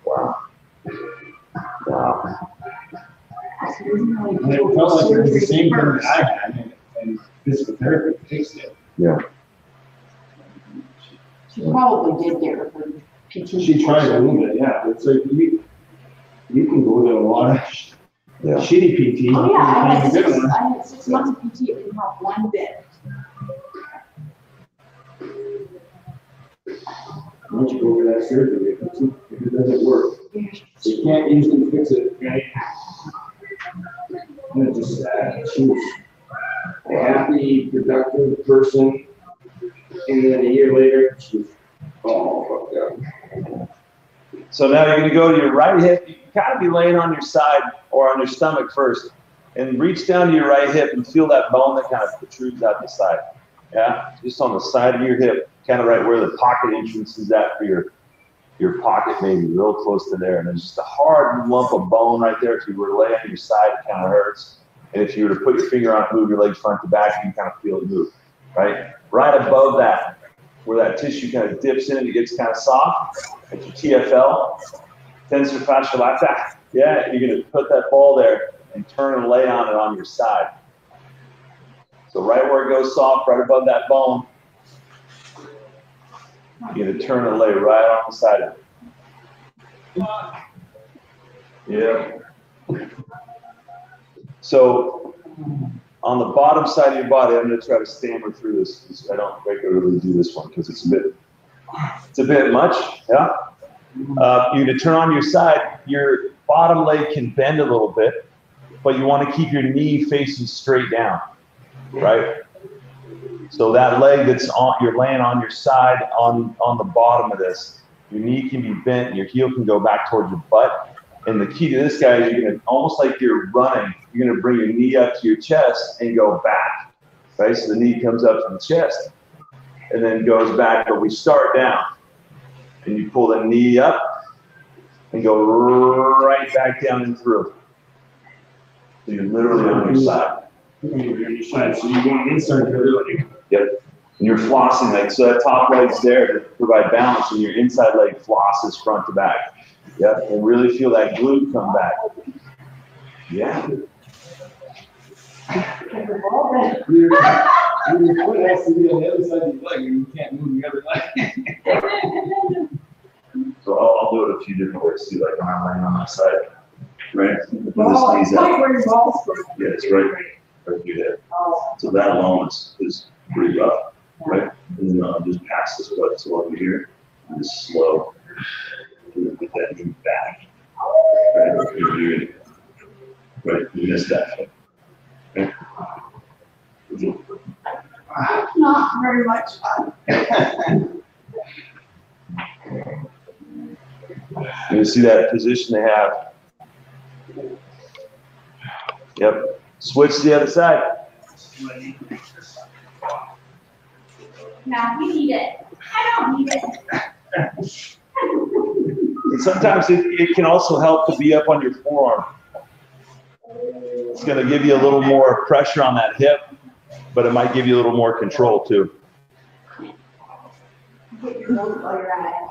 F: wow. Wow.
H: And it felt like it was the same thing that I had, and physical therapy fixed it.
F: Yeah.
B: She probably did get her PT.
H: She tried a little bit, yeah, it's like, you can go to a lot of
F: Yeah.
H: shitty PT.
B: Oh, yeah, I had
H: and good
B: 6 months of PT, it didn't help one bit.
H: Why don't you go over that surgery if it doesn't work? You can't easily fix it, right? And it's just sad. She was a happy, productive person, and then a year later, she was all fucked up.
F: So now you're gonna go to your right hip. You can kind of be laying on your side or on your stomach first, and reach down to your right hip and feel that bone that kind of protrudes out the side. Yeah, just on the side of your hip, kind of right where the pocket entrance is at for your pocket, maybe real close to there. And there's just a hard lump of bone right there. If you were to lay on your side, it kind of hurts. And if you were to put your finger on it, move your legs front to back, you can kind of feel it move, right? Right above that, where that tissue kind of dips in and it gets kind of soft, it's your TFL, tensor fasciae lata. Yeah, you're gonna put that ball there and turn and lay on it on your side. So right where it goes soft, right above that bone, you're gonna turn and lay right on the side of it. Yeah. So on the bottom side of your body, I'm gonna try to stammer through this. I don't regularly do this one because it's a bit much. Yeah. You're gonna turn on your side. Your bottom leg can bend a little bit, but you want to keep your knee facing straight down, right? So that leg that's on, you're laying on your side on the bottom of this. Your knee can be bent. Your heel can go back towards your butt. And the key to this guy is you're gonna, almost like you're running, you're gonna bring your knee up to your chest and go back, right? So the knee comes up to the chest and then goes back, but we start down. And you pull the knee up and go right back down and through. So you're literally on your side.
H: You're on your side, so you're going inside your leg.
F: Yep. And you're flossing, like, so that top leg's there to provide balance, and your inside leg flosses front to back. Yep, and really feel that glute come back. Yeah.
H: Your foot has to be on the other side of your leg, and you can't move the other leg.
F: So I'll do it a few different ways too, like when I'm laying on my side. Right?
B: Ball,
F: This
B: it's like where your balls go.
F: yeah, it's right through there. So that alone is pretty rough, right? And then I'll just pass this foot so over here, and just slow. Get that knee back. Right? You're good. Right, you missed that. Okay.
B: Not very much fun.
F: You see that position they have. Yep. Switch to the other side.
B: Now, you need it. I don't need it.
F: And sometimes it can also help to be up on your forearm. It's going to give you a little more pressure on that hip, but it might give you a little more control too.
B: Get your nose while you're at it.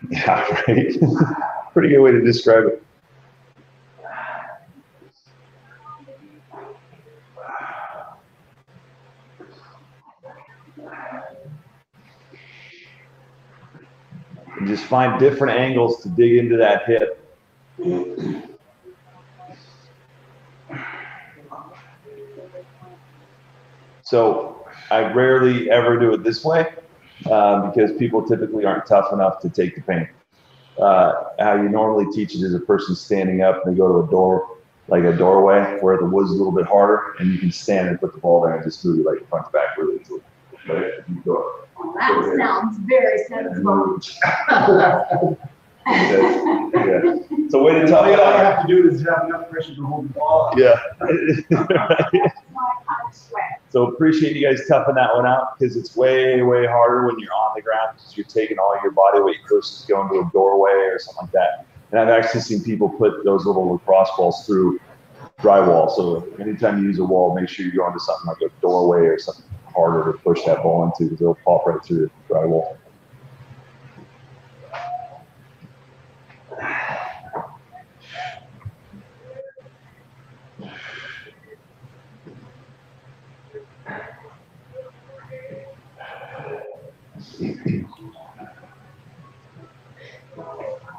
F: Yeah, right. Pretty good way to describe it. And just find different angles to dig into that hip. So I rarely ever do it this way because people typically aren't tough enough to take the pain. How you normally teach it is a person standing up and they go to a door, like a doorway where the wood's a little bit harder and you can stand and put the ball there and just move it like front to back really easily. Right? You go.
B: Well, that sounds very sensible.
F: Yeah. It's a way to
D: All
F: tell
D: you
F: you.
D: have to do is have enough pressure to hold the ball.
F: Yeah.
B: That's why I kind of sweat.
F: So appreciate you guys toughing that one out because it's way, way harder when you're on the ground because you're taking all your body weight versus going to a doorway or something like that. And I've actually seen people put those little lacrosse balls through drywall. So anytime you use a wall, make sure you're going to something like a doorway or something harder to push that ball into because it'll pop right through the drywall.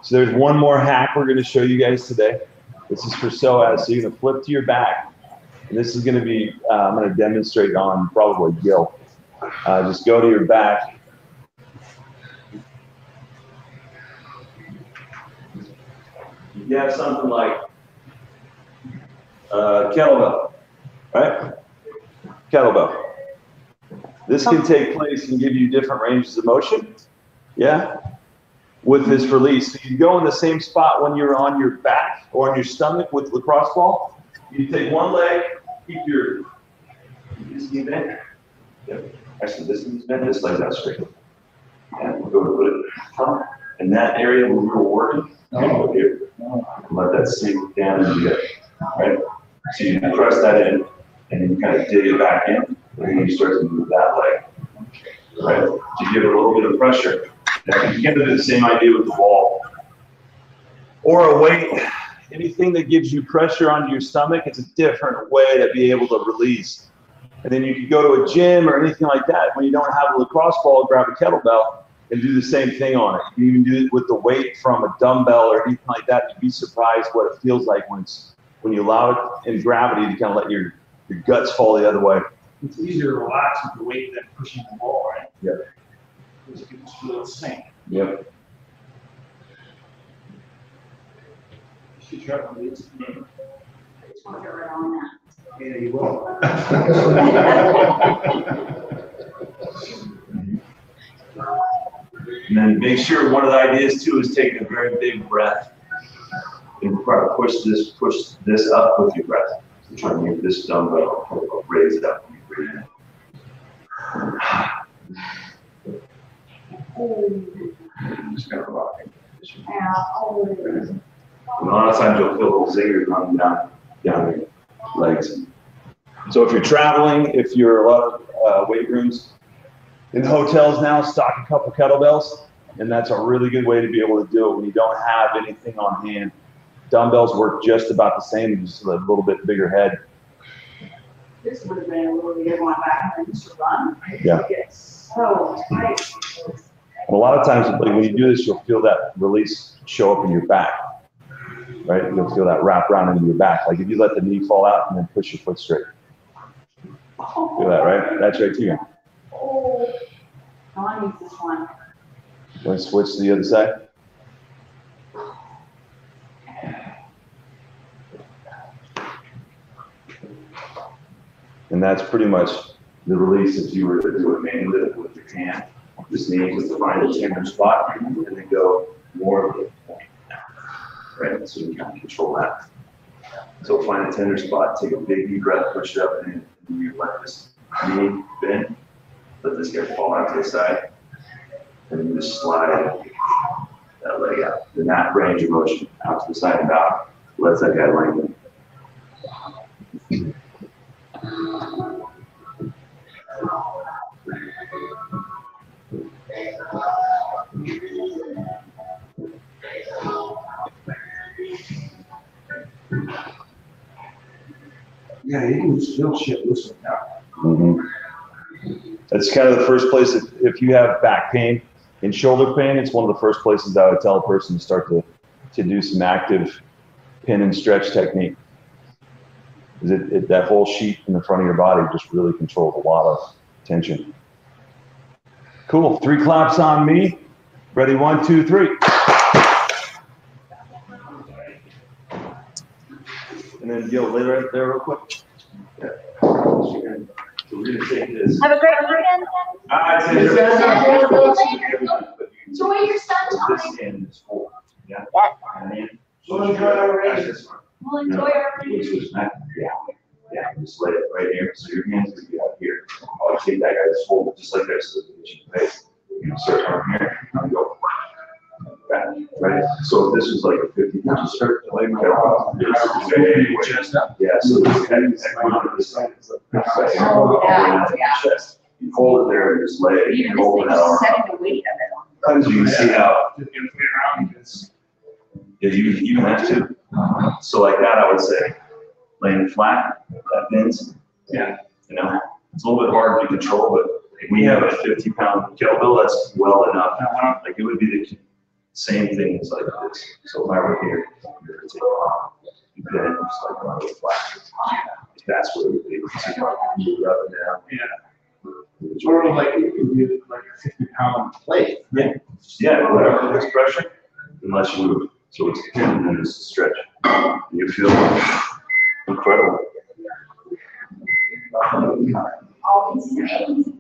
F: So there's one more hack we're going to show you guys today. This is for psoas. So you're going to flip to your back. And this is going to be, I'm going to demonstrate on probably Gil. Just go to your back. You have something like kettlebell, right? Kettlebell. This can take place and give you different ranges of motion. Yeah. With this release. So you go in the same spot when you're on your back or on your stomach with the lacrosse ball. You take one leg, keep this knee bent. Yep. Actually, this knee's bent, this leg's out straight. And we're going to put it in that area where we were working. Go here. Let that sink down into the right? So you press that in, and then you kind of dig it back in, and then you start to move that leg. Right? To give it a little bit of pressure. Now you can do the same idea with the ball. Or a weight, anything that gives you pressure onto your stomach, it's a different way to be able to release. And then you can go to a gym or anything like that. When you don't have a lacrosse ball, grab a kettlebell and do the same thing on it. You can do it with the weight from a dumbbell or anything like that. You'd be surprised what it feels like when you allow it in gravity to kind of let your guts fall the other way.
D: It's easier to relax with the weight than pushing the ball, right?
F: Yeah.
D: Because you can just feel it sink.
F: Yep.
D: Should try to release.
B: I just want to get right on that.
D: Yeah, you will.
F: And then make sure one of the ideas too is taking a very big breath and try to push this up with your breath. So try to make this dumbbell raise it up when you breathe in. Just kind of rocking.
B: Yeah.
F: And a lot of times you'll feel a little zinger coming down your legs. So if you're traveling, if you're a lot of weight rooms in hotels now, stock a couple kettlebells, and that's a really good way to be able to do it when you don't have anything on hand. Dumbbells work just about the same, just a little bit bigger head.
B: This would have been a really good one back when I used to run.
F: Yeah.
B: It gets so tight.
F: And a lot of times, like when you do this, you'll feel that release show up in your back, right? You'll feel that wrap around into your back. Like if you let the knee fall out and then push your foot straight. Feel that, right? That's right to you.
B: Oh, I want to use this one.
F: Want to switch to the other side? And that's pretty much the release if you were to do it manually with your hand. Just need to find a tender spot and then go more of it. Right? So you can control that. So find a tender spot, take a big deep breath, push it up, and then you let this knee bend, let this guy fall out to the side, and then you just slide that leg out. Then that range of motion out to the side and out lets that guy lengthen.
D: Yeah, you can still shit loose now.
F: That's kind of the first place, if you have back pain and shoulder pain, it's one of the first places I would tell a person to start to do some active pin and stretch technique. That whole sheet in the front of your body just really controls a lot of tension. Cool, 3 claps on me. Ready, 1, 2, 3. And then Gil, lay right there real quick. Yeah. So we're gonna take this.
G: Have a great weekend.
B: Enjoy your sunshine.
F: This end is full. Yeah.
G: Yeah.
F: And then
D: So
F: just like this, so you pace. You start from here, and go back, right? So if this was like a 50 pound start to lay my arm, chest up. Yeah, so this head on this side.
B: Oh, yeah.
F: Chest. You hold it there and just lay it.
B: Even
F: You hold
B: this
F: that
B: thing,
F: arm.
B: setting the weight of it.
F: Sometimes you can see how,
A: around,
F: yeah, you have to. So like that, I would say, laying flat, that bends.
A: Yeah.
F: You know, it's a little bit hard to control, but if we have a 50-pound kettlebell, that's well enough. Like it would be the same thing as like this. So if I were here, you bend just like on the flat. That's what it would be. So you rub it down.
A: Yeah. Sort of like you can do like a 50-pound plate.
F: Yeah. Yeah, whatever, there's pressure, unless you move. So it's and then it's a stretch. You feel incredible.
B: Always amazing.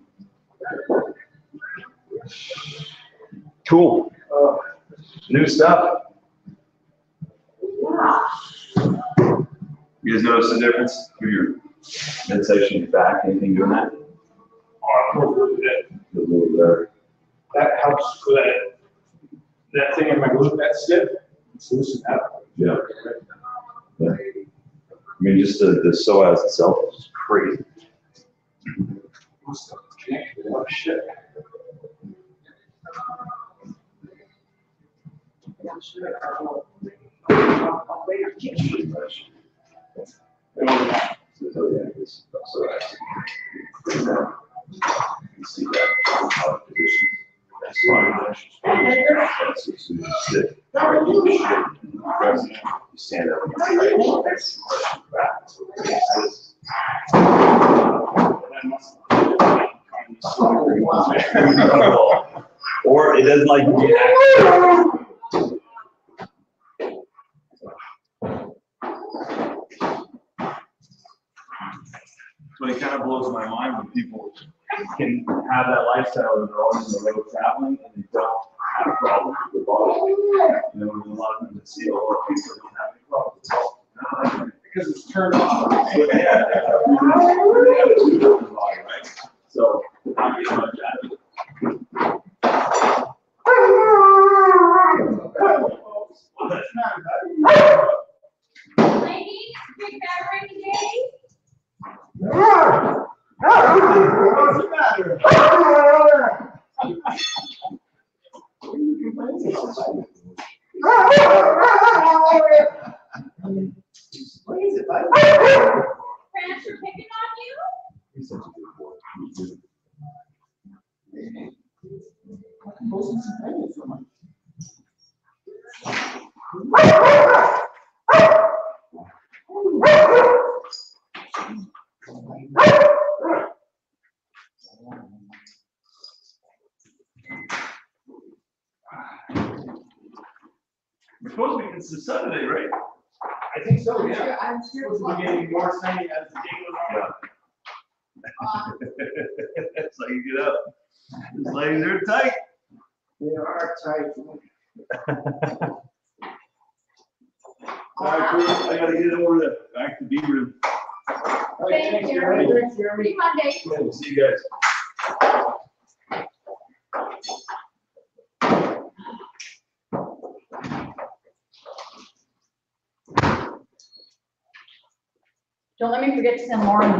F: Cool. New stuff.
B: Yeah.
F: You guys notice the difference for your midsection, your back, anything doing that? A little better.
A: That helps with that thing in my glute that's stiff. It's loosened up.
F: Yeah. Yeah. I mean, just the psoas itself is just crazy.
A: Oh, shit.
F: So, yeah, this psoas. You see that position. That's fine. That's what's in the sit. You stand up and you back. So it's or it doesn't like react. So it kind of blows my mind when people can have that lifestyle and they're always on the road traveling and they don't have a problem with their body. You know, there's a lot of them that see a lot of people that don't have any problems at all.
A: Because it's turned off.
F: So they have a two-year-old body, right? So not getting much out of it. Well, that's not bad.
B: Ladies, big fat rainy day.
D: What's the matter? What is it, buddy?
B: Prancer picking on you?
F: He's such a good boy. We're supposed to be, it's a Saturday, right?
A: I think so, yeah.
B: I'm sure.
A: Supposed to be getting more sunny as the day goes on.
F: It's like you get up. These legs are tight.
D: They are tight.
F: I gotta get over the back to Beaver.
B: Thank you.
D: Thanks, Jeremy.
B: See you Monday.
F: We'll see you guys.
B: Don't let me forget to send Lauren.